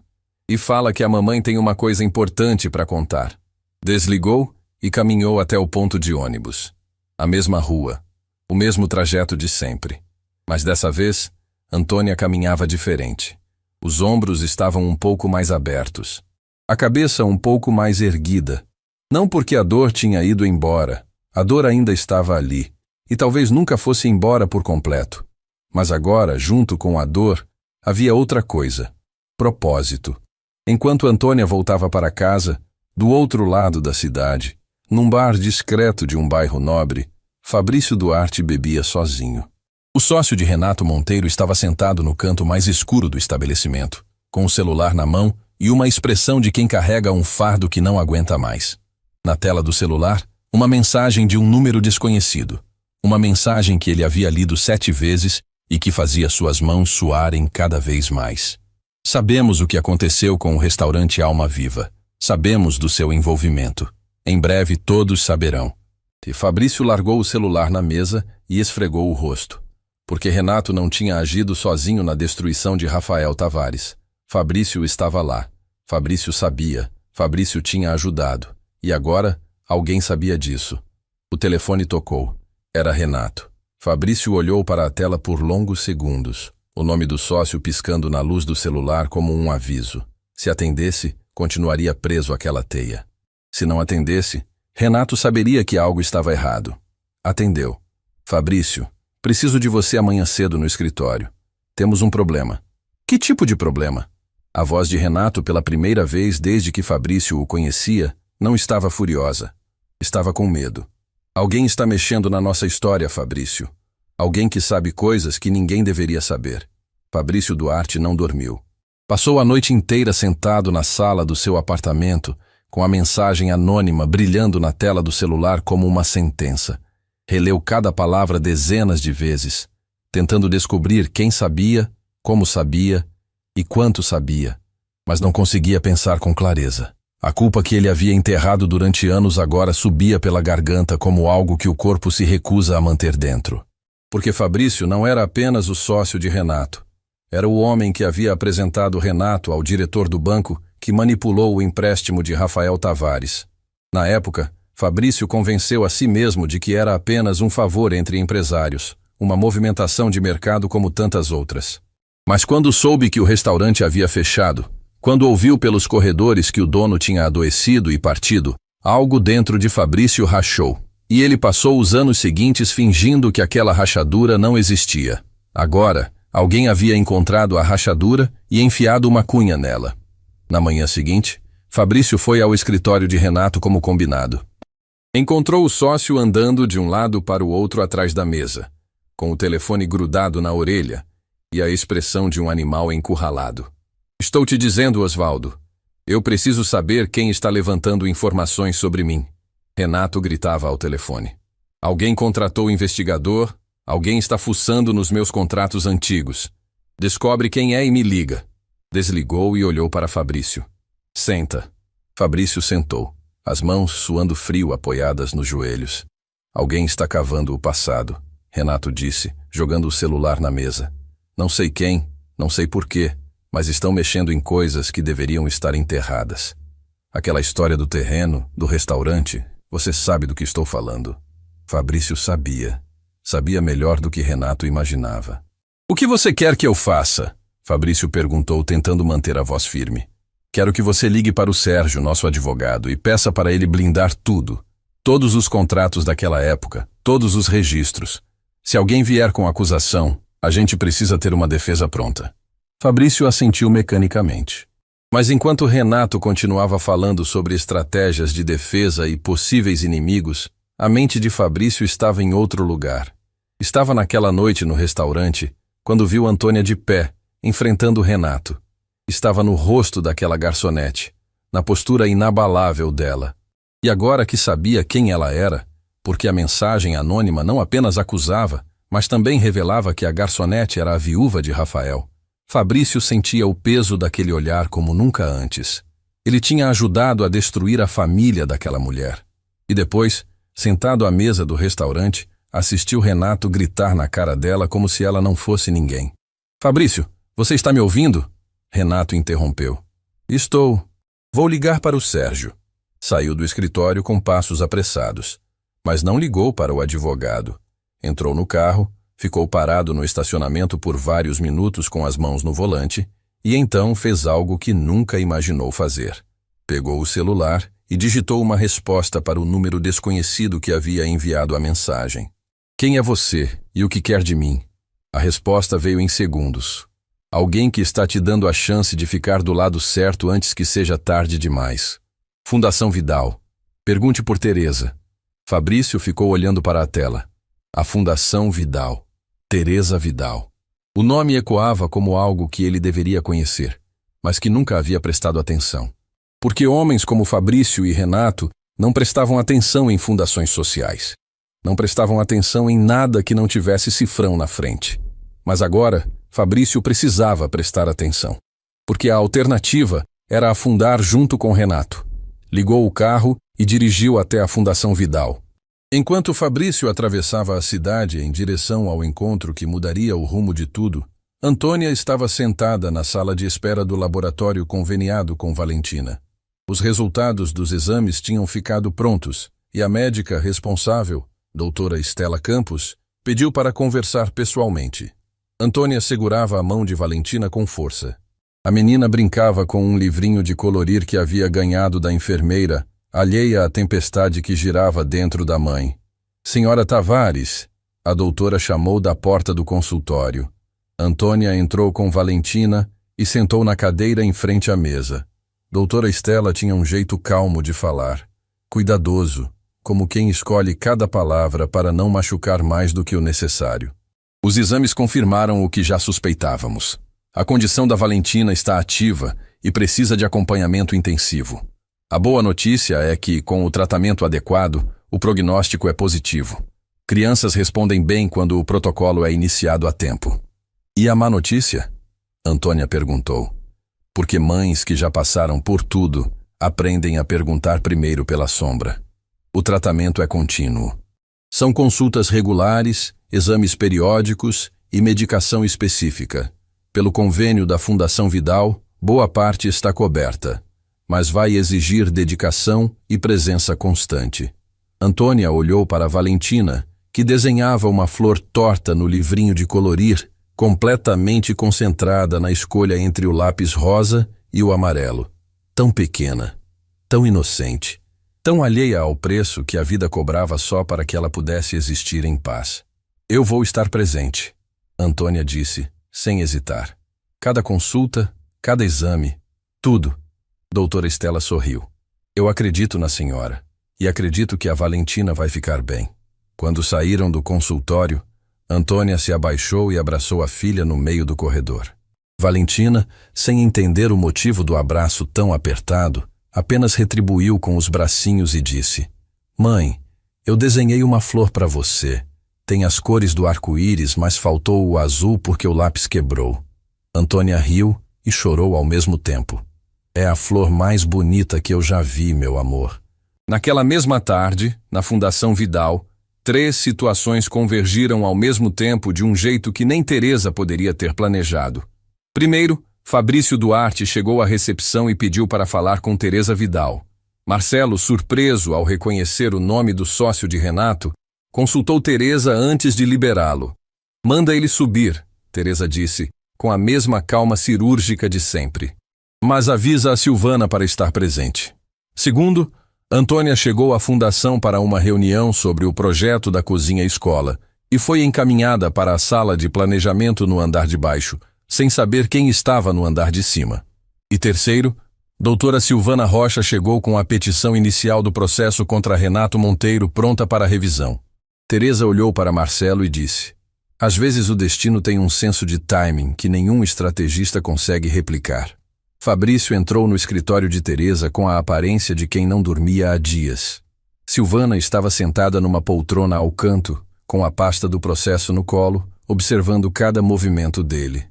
E fala que a mamãe tem uma coisa importante para contar. Desligou e caminhou até o ponto de ônibus. A mesma rua. O mesmo trajeto de sempre. Mas dessa vez, Antônia caminhava diferente. Os ombros estavam um pouco mais abertos. A cabeça um pouco mais erguida. Não porque a dor tinha ido embora. A dor ainda estava ali. E talvez nunca fosse embora por completo. Mas agora, junto com a dor, havia outra coisa. Propósito. Enquanto Antônia voltava para casa, do outro lado da cidade, num bar discreto de um bairro nobre, Fabrício Duarte bebia sozinho. O sócio de Renato Monteiro estava sentado no canto mais escuro do estabelecimento, com o celular na mão e uma expressão de quem carrega um fardo que não aguenta mais. Na tela do celular, uma mensagem de um número desconhecido. Uma mensagem que ele havia lido 7 vezes e que fazia suas mãos suarem cada vez mais. Sabemos o que aconteceu com o restaurante Alma Viva. Sabemos do seu envolvimento. Em breve todos saberão. E Fabrício largou o celular na mesa e esfregou o rosto. Porque Renato não tinha agido sozinho na destruição de Rafael Tavares. Fabrício estava lá. Fabrício sabia. Fabrício tinha ajudado. E agora, alguém sabia disso. O telefone tocou. Era Renato. Fabrício olhou para a tela por longos segundos. O nome do sócio piscando na luz do celular como um aviso. Se atendesse, continuaria preso àquela teia. Se não atendesse, Renato saberia que algo estava errado. Atendeu. Fabrício, preciso de você amanhã cedo no escritório. Temos um problema. Que tipo de problema? A voz de Renato, pela primeira vez desde que Fabrício o conhecia, não estava furiosa. Estava com medo. Alguém está mexendo na nossa história, Fabrício. Alguém que sabe coisas que ninguém deveria saber. Fabrício Duarte não dormiu. Passou a noite inteira sentado na sala do seu apartamento, com a mensagem anônima brilhando na tela do celular como uma sentença. Releu cada palavra dezenas de vezes, tentando descobrir quem sabia, como sabia e quanto sabia, mas não conseguia pensar com clareza. A culpa que ele havia enterrado durante anos agora subia pela garganta como algo que o corpo se recusa a manter dentro. Porque Fabrício não era apenas o sócio de Renato. Era o homem que havia apresentado Renato ao diretor do banco que manipulou o empréstimo de Rafael Tavares. Na época, Fabrício convenceu a si mesmo de que era apenas um favor entre empresários, uma movimentação de mercado como tantas outras. Mas quando soube que o restaurante havia fechado, quando ouviu pelos corredores que o dono tinha adoecido e partido, algo dentro de Fabrício rachou. E ele passou os anos seguintes fingindo que aquela rachadura não existia. Agora, alguém havia encontrado a rachadura e enfiado uma cunha nela. Na manhã seguinte, Fabrício foi ao escritório de Renato como combinado. Encontrou o sócio andando de um lado para o outro atrás da mesa, com o telefone grudado na orelha e a expressão de um animal encurralado. Estou te dizendo, Osvaldo, eu preciso saber quem está levantando informações sobre mim. Renato gritava ao telefone. Alguém contratou o investigador, alguém está fuçando nos meus contratos antigos. Descobre quem é e me liga. Desligou e olhou para Fabrício. Senta. Fabrício sentou, as mãos suando frio apoiadas nos joelhos. Alguém está cavando o passado, Renato disse, jogando o celular na mesa. Não sei quem, não sei porquê, mas estão mexendo em coisas que deveriam estar enterradas. Aquela história do terreno, do restaurante, você sabe do que estou falando. Fabrício sabia. Sabia melhor do que Renato imaginava. O que você quer que eu faça? Fabrício perguntou, tentando manter a voz firme. Quero que você ligue para o Sérgio, nosso advogado, e peça para ele blindar tudo. Todos os contratos daquela época, todos os registros. Se alguém vier com acusação, a gente precisa ter uma defesa pronta. Fabrício assentiu mecanicamente. Mas enquanto Renato continuava falando sobre estratégias de defesa e possíveis inimigos, a mente de Fabrício estava em outro lugar. Estava naquela noite no restaurante, quando viu Antônia de pé, enfrentando Renato. Estava no rosto daquela garçonete, na postura inabalável dela. E agora que sabia quem ela era, porque a mensagem anônima não apenas acusava, mas também revelava que a garçonete era a viúva de Rafael, Fabrício sentia o peso daquele olhar como nunca antes. Ele tinha ajudado a destruir a família daquela mulher. E depois, sentado à mesa do restaurante, assistiu Renato gritar na cara dela como se ela não fosse ninguém. Fabrício, você está me ouvindo? Renato interrompeu. Estou. Vou ligar para o Sérgio. Saiu do escritório com passos apressados, mas não ligou para o advogado. Entrou no carro, ficou parado no estacionamento por vários minutos com as mãos no volante e então fez algo que nunca imaginou fazer. Pegou o celular e digitou uma resposta para o número desconhecido que havia enviado a mensagem. Quem é você e o que quer de mim? A resposta veio em segundos. Alguém que está te dando a chance de ficar do lado certo antes que seja tarde demais. Fundação Vidal. Pergunte por Teresa. Fabrício ficou olhando para a tela. A Fundação Vidal. Teresa Vidal. O nome ecoava como algo que ele deveria conhecer, mas que nunca havia prestado atenção. Porque homens como Fabrício e Renato não prestavam atenção em fundações sociais. Não prestavam atenção em nada que não tivesse cifrão na frente. Mas agora, Fabrício precisava prestar atenção. Porque a alternativa era afundar junto com Renato. Ligou o carro e dirigiu até a Fundação Vidal. Enquanto Fabrício atravessava a cidade em direção ao encontro que mudaria o rumo de tudo, Antônia estava sentada na sala de espera do laboratório conveniado com Valentina. Os resultados dos exames tinham ficado prontos e a médica responsável, doutora Estela Campos, pediu para conversar pessoalmente. Antônia segurava a mão de Valentina com força. A menina brincava com um livrinho de colorir que havia ganhado da enfermeira, alheia à tempestade que girava dentro da mãe. Senhora Tavares, a doutora chamou da porta do consultório. Antônia entrou com Valentina e sentou na cadeira em frente à mesa. Doutora Estela tinha um jeito calmo de falar, cuidadoso, como quem escolhe cada palavra para não machucar mais do que o necessário. Os exames confirmaram o que já suspeitávamos. A condição da Valentina está ativa e precisa de acompanhamento intensivo. A boa notícia é que, com o tratamento adequado, o prognóstico é positivo. Crianças respondem bem quando o protocolo é iniciado a tempo. E a má notícia? Antônia perguntou. Porque mães que já passaram por tudo aprendem a perguntar primeiro pela sombra. O tratamento é contínuo. São consultas regulares, exames periódicos e medicação específica. Pelo convênio da Fundação Vidal, boa parte está coberta, mas vai exigir dedicação e presença constante. Antônia olhou para Valentina, que desenhava uma flor torta no livrinho de colorir, completamente concentrada na escolha entre o lápis rosa e o amarelo. Tão pequena, tão inocente, tão alheia ao preço que a vida cobrava só para que ela pudesse existir em paz. Eu vou estar presente, Antônia disse, sem hesitar. Cada consulta, cada exame, tudo. Doutora Estela sorriu. Eu acredito na senhora, e acredito que a Valentina vai ficar bem. Quando saíram do consultório, Antônia se abaixou e abraçou a filha no meio do corredor. Valentina, sem entender o motivo do abraço tão apertado, apenas retribuiu com os bracinhos e disse: Mãe, eu desenhei uma flor para você. Tem as cores do arco-íris, mas faltou o azul porque o lápis quebrou. Antônia riu e chorou ao mesmo tempo. É a flor mais bonita que eu já vi, meu amor. Naquela mesma tarde, na Fundação Vidal, 3 situações convergiram ao mesmo tempo de um jeito que nem Teresa poderia ter planejado. Primeiro, Fabrício Duarte chegou à recepção e pediu para falar com Teresa Vidal. Marcelo, surpreso ao reconhecer o nome do sócio de Renato, consultou Teresa antes de liberá-lo. Manda ele subir, Teresa disse, com a mesma calma cirúrgica de sempre. Mas avisa a Silvana para estar presente. Segundo, Antônia chegou à fundação para uma reunião sobre o projeto da cozinha-escola e foi encaminhada para a sala de planejamento no andar de baixo, sem saber quem estava no andar de cima. E terceiro, doutora Silvana Rocha chegou com a petição inicial do processo contra Renato Monteiro pronta para revisão. Teresa olhou para Marcelo e disse: às vezes o destino tem um senso de timing que nenhum estrategista consegue replicar. Fabrício entrou no escritório de Teresa com a aparência de quem não dormia há dias. Silvana estava sentada numa poltrona ao canto, com a pasta do processo no colo, observando cada movimento dele.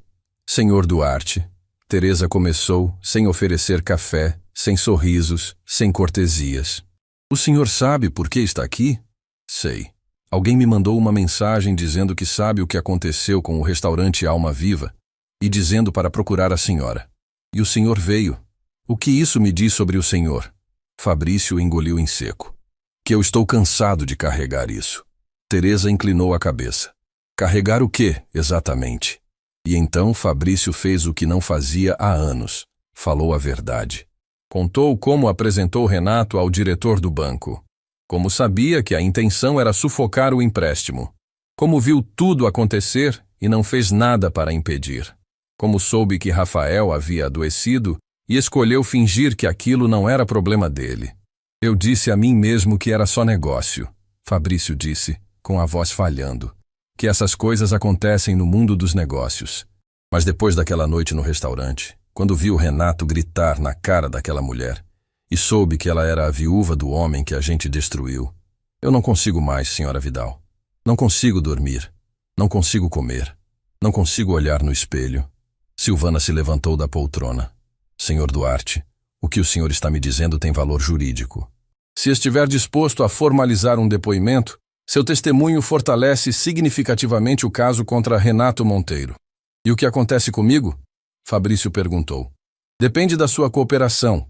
Senhor Duarte, Teresa começou, sem oferecer café, sem sorrisos, sem cortesias. O senhor sabe por que está aqui? Sei. Alguém me mandou uma mensagem dizendo que sabe o que aconteceu com o restaurante Alma Viva e dizendo para procurar a senhora. E o senhor veio. O que isso me diz sobre o senhor? Fabrício engoliu em seco. Que eu estou cansado de carregar isso. Teresa inclinou a cabeça. Carregar o quê, exatamente? E então Fabrício fez o que não fazia há anos. Falou a verdade. Contou como apresentou Renato ao diretor do banco. Como sabia que a intenção era sufocar o empréstimo. Como viu tudo acontecer e não fez nada para impedir. Como soube que Rafael havia adoecido e escolheu fingir que aquilo não era problema dele. Eu disse a mim mesmo que era só negócio, Fabrício disse, com a voz falhando, que essas coisas acontecem no mundo dos negócios. Mas depois daquela noite no restaurante, quando vi o Renato gritar na cara daquela mulher, e soube que ela era a viúva do homem que a gente destruiu, eu não consigo mais, senhora Vidal. Não consigo dormir. Não consigo comer. Não consigo olhar no espelho. Silvana se levantou da poltrona. Senhor Duarte, o que o senhor está me dizendo tem valor jurídico. Se estiver disposto a formalizar um depoimento, seu testemunho fortalece significativamente o caso contra Renato Monteiro. E o que acontece comigo? Fabrício perguntou. Depende da sua cooperação.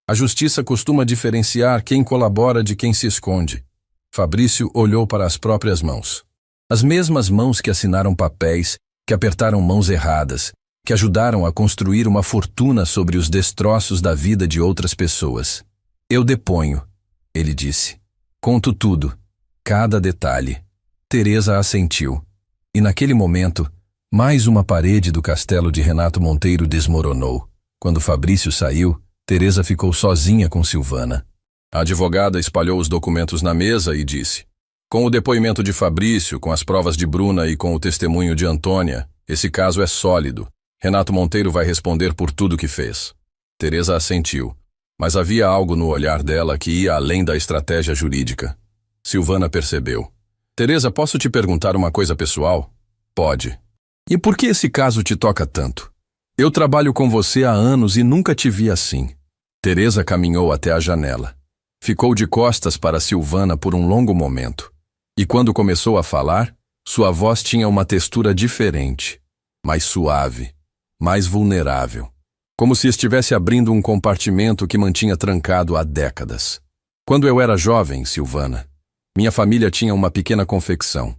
A justiça costuma diferenciar quem colabora de quem se esconde. Fabrício olhou para as próprias mãos. As mesmas mãos que assinaram papéis, que apertaram mãos erradas, que ajudaram a construir uma fortuna sobre os destroços da vida de outras pessoas. Eu deponho, ele disse. Conto tudo, cada detalhe. Teresa assentiu. E naquele momento, mais uma parede do castelo de Renato Monteiro desmoronou. Quando Fabrício saiu, Teresa ficou sozinha com Silvana. A advogada espalhou os documentos na mesa e disse: com o depoimento de Fabrício, com as provas de Bruna e com o testemunho de Antônia, esse caso é sólido. Renato Monteiro vai responder por tudo que fez. Teresa assentiu, mas havia algo no olhar dela que ia além da estratégia jurídica. Silvana percebeu. Teresa, posso te perguntar uma coisa pessoal? Pode. E por que esse caso te toca tanto? Eu trabalho com você há anos e nunca te vi assim. Teresa caminhou até a janela. Ficou de costas para Silvana por um longo momento. E quando começou a falar, sua voz tinha uma textura diferente, mais suave, mais vulnerável, como se estivesse abrindo um compartimento que mantinha trancado há décadas. Quando eu era jovem, Silvana, minha família tinha uma pequena confecção.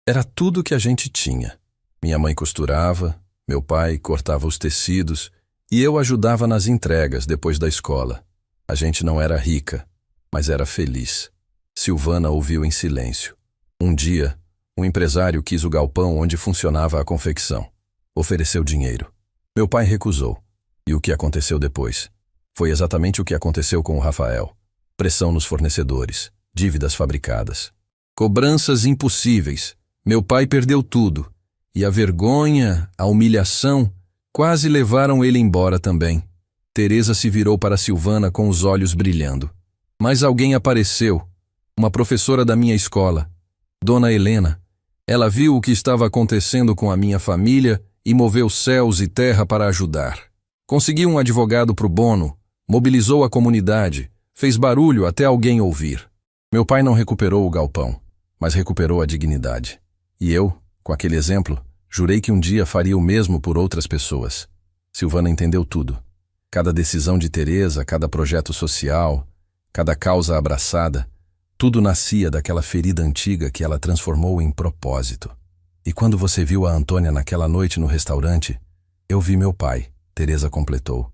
Era tudo que a gente tinha. Minha mãe costurava, meu pai cortava os tecidos e eu ajudava nas entregas depois da escola. A gente não era rica, mas era feliz. Silvana ouviu em silêncio. Um dia, um empresário quis o galpão onde funcionava a confecção. Ofereceu dinheiro. Meu pai recusou. E o que aconteceu depois? Foi exatamente o que aconteceu com o Rafael. Pressão nos fornecedores, dívidas fabricadas. Cobranças impossíveis. Meu pai perdeu tudo. E a vergonha, a humilhação, quase levaram ele embora também. Teresa se virou para Silvana com os olhos brilhando. Mas alguém apareceu. Uma professora da minha escola. Dona Helena. Ela viu o que estava acontecendo com a minha família e moveu céus e terra para ajudar. Conseguiu um advogado pro bono, mobilizou a comunidade, fez barulho até alguém ouvir. Meu pai não recuperou o galpão, mas recuperou a dignidade. E eu, com aquele exemplo, jurei que um dia faria o mesmo por outras pessoas. Silvana entendeu tudo. Cada decisão de Teresa, cada projeto social, cada causa abraçada, tudo nascia daquela ferida antiga que ela transformou em propósito. E quando você viu a Antônia naquela noite no restaurante, eu vi meu pai, Teresa completou.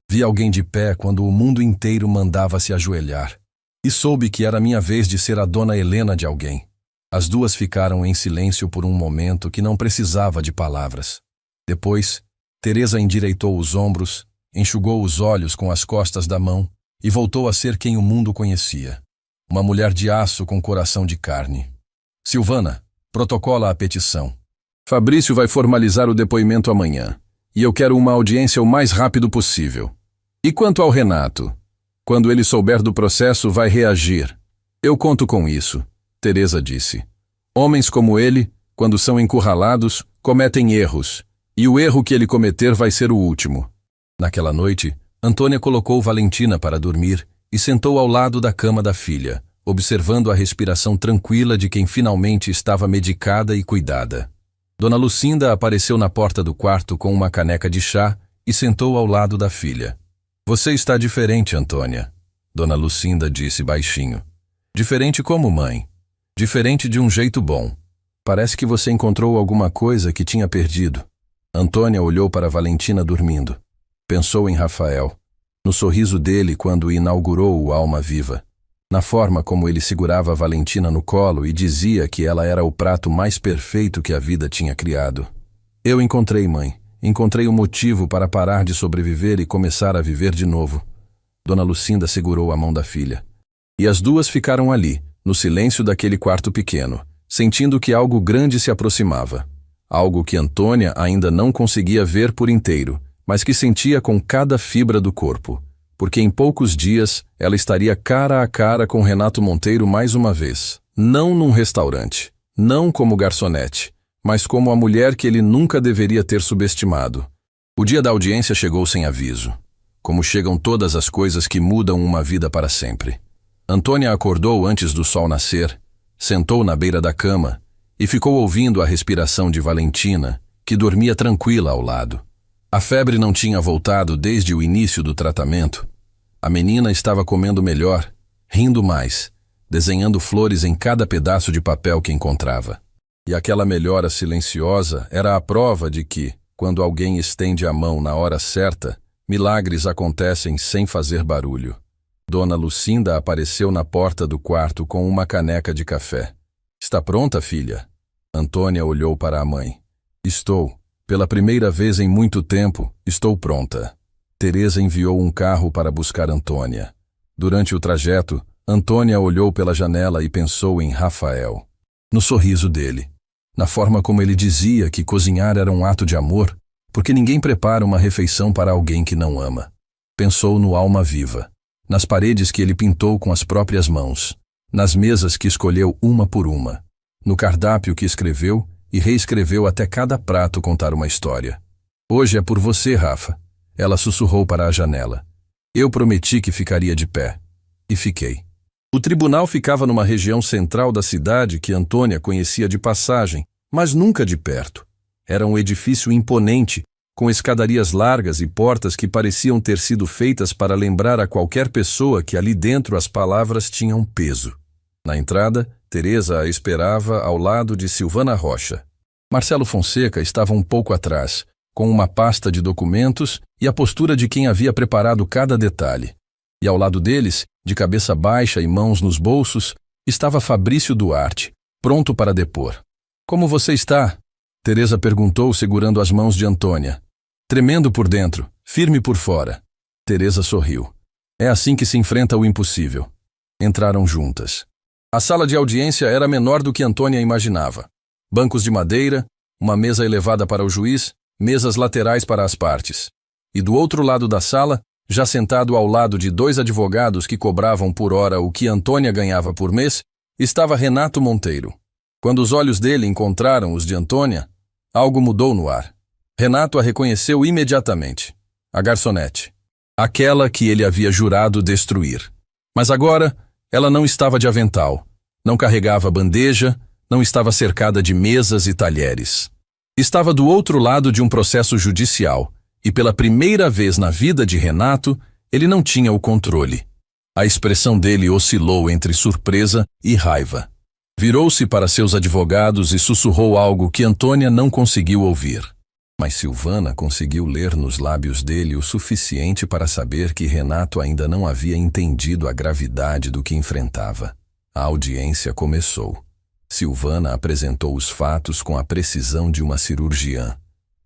Vi alguém de pé quando o mundo inteiro mandava se ajoelhar. E soube que era minha vez de ser a dona Helena de alguém. As duas ficaram em silêncio por um momento que não precisava de palavras. Depois, Teresa endireitou os ombros, enxugou os olhos com as costas da mão e voltou a ser quem o mundo conhecia. Uma mulher de aço com coração de carne. Silvana, protocola a petição. Fabrício vai formalizar o depoimento amanhã, e eu quero uma audiência o mais rápido possível. E quanto ao Renato? Quando ele souber do processo, vai reagir. Eu conto com isso, Teresa disse. Homens como ele, quando são encurralados, cometem erros, e o erro que ele cometer vai ser o último. Naquela noite, Antônia colocou Valentina para dormir e sentou ao lado da cama da filha, observando a respiração tranquila de quem finalmente estava medicada e cuidada. Dona Lucinda apareceu na porta do quarto com uma caneca de chá e sentou ao lado da filha. Você está diferente, Antônia, Dona Lucinda disse baixinho. Diferente como mãe. Diferente de um jeito bom. Parece que você encontrou alguma coisa que tinha perdido. Antônia olhou para Valentina dormindo. Pensou em Rafael, no sorriso dele quando inaugurou o Alma Viva, na forma como ele segurava Valentina no colo e dizia que ela era o prato mais perfeito que a vida tinha criado. Eu encontrei, mãe. Encontrei o motivo para parar de sobreviver e começar a viver de novo. Dona Lucinda segurou a mão da filha. E as duas ficaram ali, no silêncio daquele quarto pequeno, sentindo que algo grande se aproximava. Algo que Antônia ainda não conseguia ver por inteiro, mas que sentia com cada fibra do corpo. Porque em poucos dias ela estaria cara a cara com Renato Monteiro mais uma vez. Não num restaurante, não como garçonete, mas como a mulher que ele nunca deveria ter subestimado. O dia da audiência chegou sem aviso, como chegam todas as coisas que mudam uma vida para sempre. Antônia acordou antes do sol nascer, sentou na beira da cama e ficou ouvindo a respiração de Valentina, que dormia tranquila ao lado. A febre não tinha voltado desde o início do tratamento. A menina estava comendo melhor, rindo mais, desenhando flores em cada pedaço de papel que encontrava. E aquela melhora silenciosa era a prova de que, quando alguém estende a mão na hora certa, milagres acontecem sem fazer barulho. Dona Lucinda apareceu na porta do quarto com uma caneca de café. Está pronta, filha? Antônia olhou para a mãe. Estou. Pela primeira vez em muito tempo, estou pronta. Teresa enviou um carro para buscar Antônia. Durante o trajeto, Antônia olhou pela janela e pensou em Rafael. No sorriso dele. Na forma como ele dizia que cozinhar era um ato de amor, porque ninguém prepara uma refeição para alguém que não ama. Pensou no Alma Viva, nas paredes que ele pintou com as próprias mãos, nas mesas que escolheu uma por uma, no cardápio que escreveu e reescreveu até cada prato contar uma história. Hoje é por você, Rafa, ela sussurrou para a janela. Eu prometi que ficaria de pé. E fiquei. O tribunal ficava numa região central da cidade que Antônia conhecia de passagem, mas nunca de perto. Era um edifício imponente, com escadarias largas e portas que pareciam ter sido feitas para lembrar a qualquer pessoa que ali dentro as palavras tinham peso. Na entrada, Teresa a esperava ao lado de Silvana Rocha. Marcelo Fonseca estava um pouco atrás, com uma pasta de documentos e a postura de quem havia preparado cada detalhe. E ao lado deles, de cabeça baixa e mãos nos bolsos, estava Fabrício Duarte, pronto para depor. Como você está? Teresa perguntou segurando as mãos de Antônia. Tremendo por dentro, firme por fora. Teresa sorriu. É assim que se enfrenta o impossível. Entraram juntas. A sala de audiência era menor do que Antônia imaginava. Bancos de madeira, uma mesa elevada para o juiz, mesas laterais para as partes. E do outro lado da sala, já sentado ao lado de dois advogados que cobravam por hora o que Antônia ganhava por mês, estava Renato Monteiro. Quando os olhos dele encontraram os de Antônia, algo mudou no ar. Renato a reconheceu imediatamente. A garçonete. Aquela que ele havia jurado destruir. Mas agora, ela não estava de avental, não carregava bandeja, não estava cercada de mesas e talheres. Estava do outro lado de um processo judicial, E pela primeira vez na vida de Renato, ele não tinha o controle. A expressão dele oscilou entre surpresa e raiva. Virou-se para seus advogados e sussurrou algo que Antônia não conseguiu ouvir. Mas Silvana conseguiu ler nos lábios dele o suficiente para saber que Renato ainda não havia entendido a gravidade do que enfrentava. A audiência começou. Silvana apresentou os fatos com a precisão de uma cirurgiã.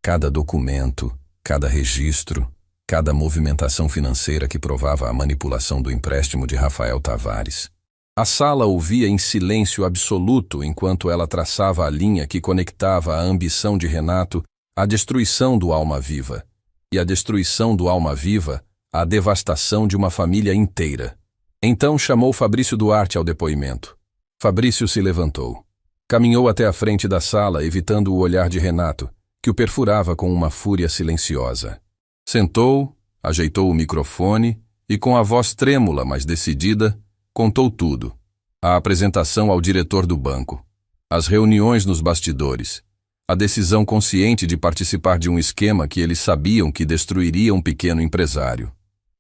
Cada documento, cada registro, cada movimentação financeira que provava a manipulação do empréstimo de Rafael Tavares. A sala ouvia em silêncio absoluto enquanto ela traçava a linha que conectava a ambição de Renato à destruição do Alma Viva, e a destruição do Alma Viva à devastação de uma família inteira. Então chamou Fabrício Duarte ao depoimento. Fabrício se levantou. Caminhou até a frente da sala, evitando o olhar de Renato, que o perfurava com uma fúria silenciosa. Sentou, ajeitou o microfone e, com a voz trêmula, mas decidida, contou tudo. A apresentação ao diretor do banco, as reuniões nos bastidores, a decisão consciente de participar de um esquema que eles sabiam que destruiria um pequeno empresário.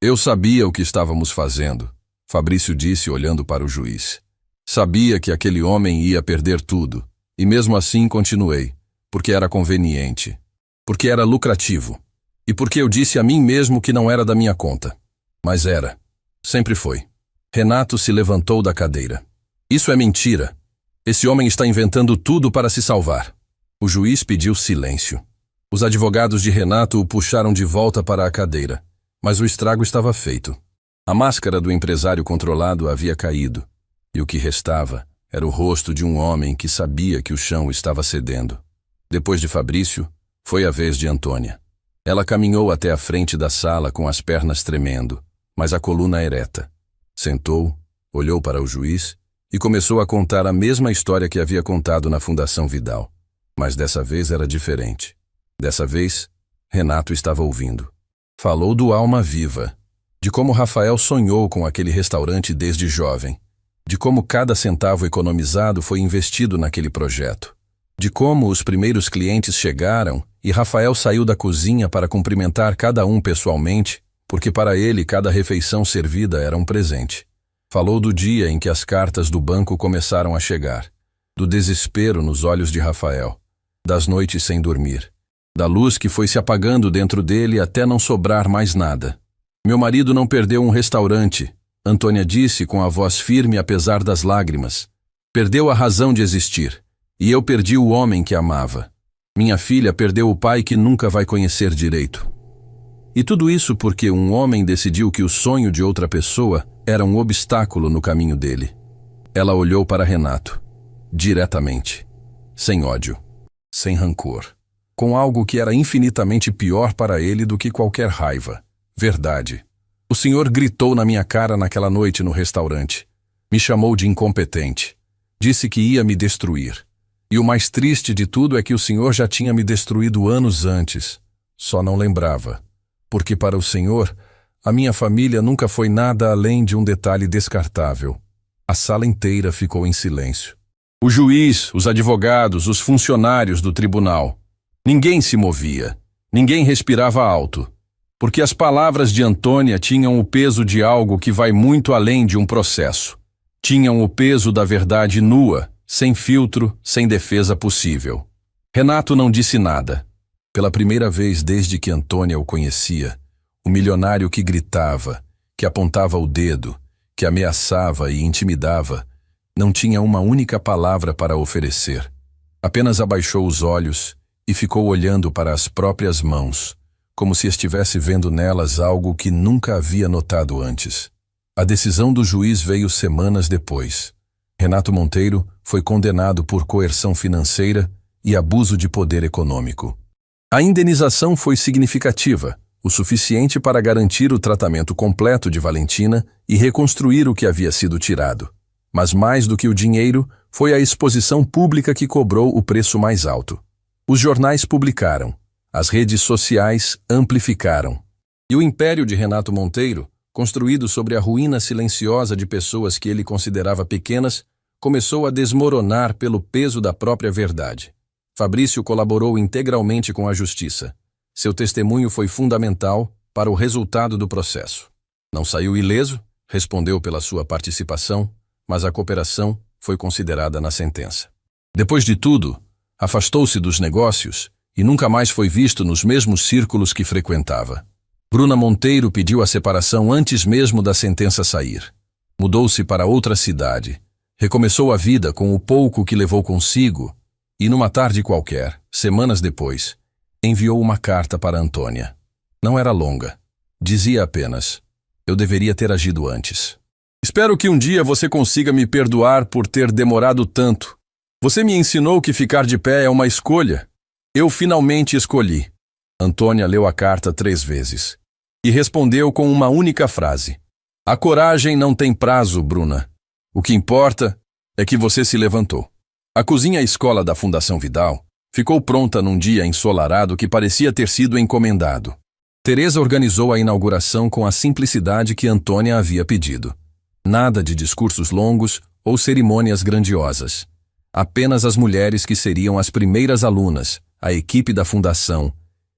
Eu sabia o que estávamos fazendo, Fabrício disse olhando para o juiz. Sabia que aquele homem ia perder tudo, e mesmo assim continuei, porque era conveniente, porque era lucrativo, e porque eu disse a mim mesmo que não era da minha conta. Mas era. Sempre foi. Renato se levantou da cadeira. Isso é mentira. Esse homem está inventando tudo para se salvar. O juiz pediu silêncio. Os advogados de Renato o puxaram de volta para a cadeira, mas o estrago estava feito. A máscara do empresário controlado havia caído, e o que restava era o rosto de um homem que sabia que o chão estava cedendo. Depois de Fabrício, foi a vez de Antônia. Ela caminhou até a frente da sala com as pernas tremendo, mas a coluna ereta. Sentou, olhou para o juiz e começou a contar a mesma história que havia contado na Fundação Vidal. Mas dessa vez era diferente. Dessa vez, Renato estava ouvindo. Falou do Alma Viva, de como Rafael sonhou com aquele restaurante desde jovem, de como cada centavo economizado foi investido naquele projeto, de como os primeiros clientes chegaram e Rafael saiu da cozinha para cumprimentar cada um pessoalmente, porque para ele cada refeição servida era um presente. Falou do dia em que as cartas do banco começaram a chegar, do desespero nos olhos de Rafael, das noites sem dormir, da luz que foi se apagando dentro dele até não sobrar mais nada. Meu marido não perdeu um restaurante, Antônia disse com a voz firme apesar das lágrimas. Perdeu a razão de existir, e eu perdi o homem que amava. Minha filha perdeu o pai que nunca vai conhecer direito. E tudo isso porque um homem decidiu que o sonho de outra pessoa era um obstáculo no caminho dele. Ela olhou para Renato, diretamente, sem ódio, sem rancor, com algo que era infinitamente pior para ele do que qualquer raiva. Verdade. O senhor gritou na minha cara naquela noite no restaurante. Me chamou de incompetente. Disse que ia me destruir. E o mais triste de tudo é que o senhor já tinha me destruído anos antes. Só não lembrava. Porque para o senhor, a minha família nunca foi nada além de um detalhe descartável. A sala inteira ficou em silêncio. O juiz, os advogados, os funcionários do tribunal. Ninguém se movia. Ninguém respirava alto. Porque as palavras de Antônia tinham o peso de algo que vai muito além de um processo. Tinham o peso da verdade nua, sem filtro, sem defesa possível. Renato não disse nada. Pela primeira vez desde que Antônia o conhecia, o milionário que gritava, que apontava o dedo, que ameaçava e intimidava, não tinha uma única palavra para oferecer. Apenas abaixou os olhos e ficou olhando para as próprias mãos, como se estivesse vendo nelas algo que nunca havia notado antes. A decisão do juiz veio semanas depois. Renato Monteiro foi condenado por coerção financeira e abuso de poder econômico. A indenização foi significativa, o suficiente para garantir o tratamento completo de Valentina e reconstruir o que havia sido tirado. Mas mais do que o dinheiro, foi a exposição pública que cobrou o preço mais alto. Os jornais publicaram. As redes sociais amplificaram. E o império de Renato Monteiro, construído sobre a ruína silenciosa de pessoas que ele considerava pequenas, começou a desmoronar pelo peso da própria verdade. Fabrício colaborou integralmente com a justiça. Seu testemunho foi fundamental para o resultado do processo. Não saiu ileso, respondeu pela sua participação, mas a cooperação foi considerada na sentença. Depois de tudo, afastou-se dos negócios e nunca mais foi visto nos mesmos círculos que frequentava. Bruna Monteiro pediu a separação antes mesmo da sentença sair. Mudou-se para outra cidade, recomeçou a vida com o pouco que levou consigo e, numa tarde qualquer, semanas depois, enviou uma carta para Antônia. Não era longa. Dizia apenas: eu deveria ter agido antes. Espero que um dia você consiga me perdoar por ter demorado tanto. Você me ensinou que ficar de pé é uma escolha. Eu finalmente escolhi. Antônia leu a carta 3 vezes e respondeu com uma única frase: a coragem não tem prazo, Bruna. O que importa é que você se levantou. A cozinha-escola da Fundação Vidal ficou pronta num dia ensolarado que parecia ter sido encomendado. Teresa organizou a inauguração com a simplicidade que Antônia havia pedido. Nada de discursos longos ou cerimônias grandiosas. Apenas as mulheres que seriam as primeiras alunas, a equipe da fundação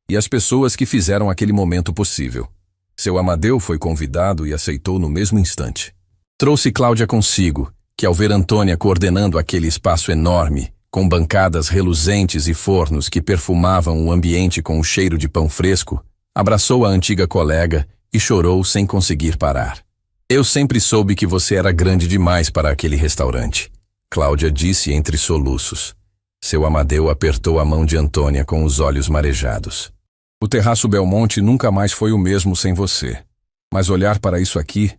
e as pessoas que fizeram aquele momento possível. Seu Amadeu foi convidado e aceitou no mesmo instante. Trouxe Cláudia consigo, que ao ver Antônia coordenando aquele espaço enorme, com bancadas reluzentes e fornos que perfumavam o ambiente com o cheiro de pão fresco, abraçou a antiga colega e chorou sem conseguir parar. Eu sempre soube que você era grande demais para aquele restaurante, Cláudia disse entre soluços. Seu Amadeu apertou a mão de Antônia com os olhos marejados. O Terraço Belmonte nunca mais foi o mesmo sem você. Mas olhar para isso aqui,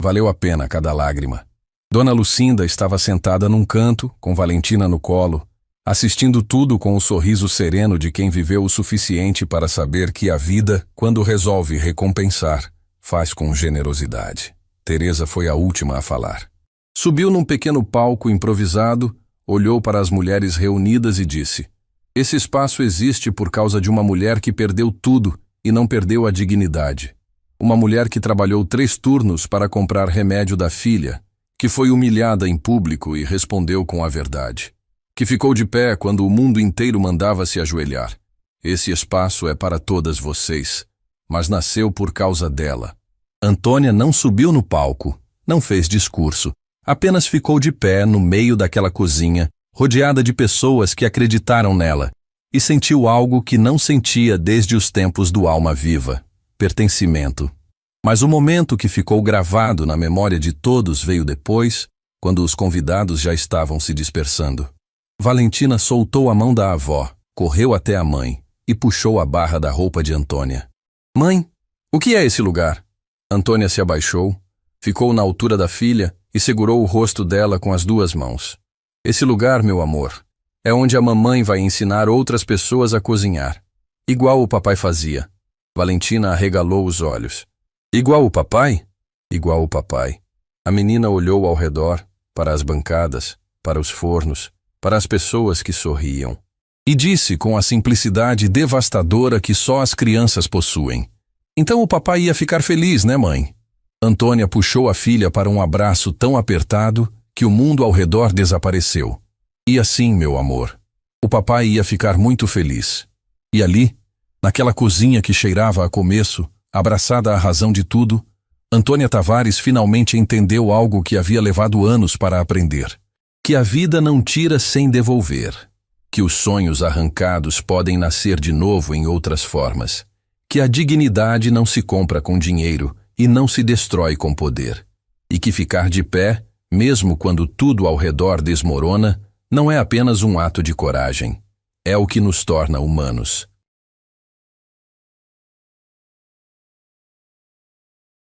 valeu a pena cada lágrima. Dona Lucinda estava sentada num canto, com Valentina no colo, assistindo tudo com o sorriso sereno de quem viveu o suficiente para saber que a vida, quando resolve recompensar, faz com generosidade. Teresa foi a última a falar. Subiu num pequeno palco improvisado, olhou para as mulheres reunidas e disse: esse espaço existe por causa de uma mulher que perdeu tudo e não perdeu a dignidade. Uma mulher que trabalhou 3 turnos para comprar remédio da filha, que foi humilhada em público e respondeu com a verdade. Que ficou de pé quando o mundo inteiro mandava se ajoelhar. Esse espaço é para todas vocês, mas nasceu por causa dela. Antônia não subiu no palco, não fez discurso, apenas ficou de pé no meio daquela cozinha, rodeada de pessoas que acreditaram nela, e sentiu algo que não sentia desde os tempos do Alma Viva: pertencimento. Mas o momento que ficou gravado na memória de todos veio depois, quando os convidados já estavam se dispersando. Valentina soltou a mão da avó, correu até a mãe e puxou a barra da roupa de Antônia. Mãe, o que é esse lugar? Antônia se abaixou, ficou na altura da filha e segurou o rosto dela com as 2 mãos. Esse lugar, meu amor, é onde a mamãe vai ensinar outras pessoas a cozinhar, igual o papai fazia. Valentina arregalou os olhos. Igual o papai? Igual o papai. A menina olhou ao redor, para as bancadas, para os fornos, para as pessoas que sorriam. E disse com a simplicidade devastadora que só as crianças possuem: então o papai ia ficar feliz, né, mãe? Antônia puxou a filha para um abraço tão apertado que o mundo ao redor desapareceu. E assim, meu amor, o papai ia ficar muito feliz. E ali, naquela cozinha que cheirava a começo, abraçada à razão de tudo, Antônia Tavares finalmente entendeu algo que havia levado anos para aprender: que a vida não tira sem devolver, que os sonhos arrancados podem nascer de novo em outras formas, que a dignidade não se compra com dinheiro e não se destrói com poder, e que ficar de pé, mesmo quando tudo ao redor desmorona, não é apenas um ato de coragem, é o que nos torna humanos.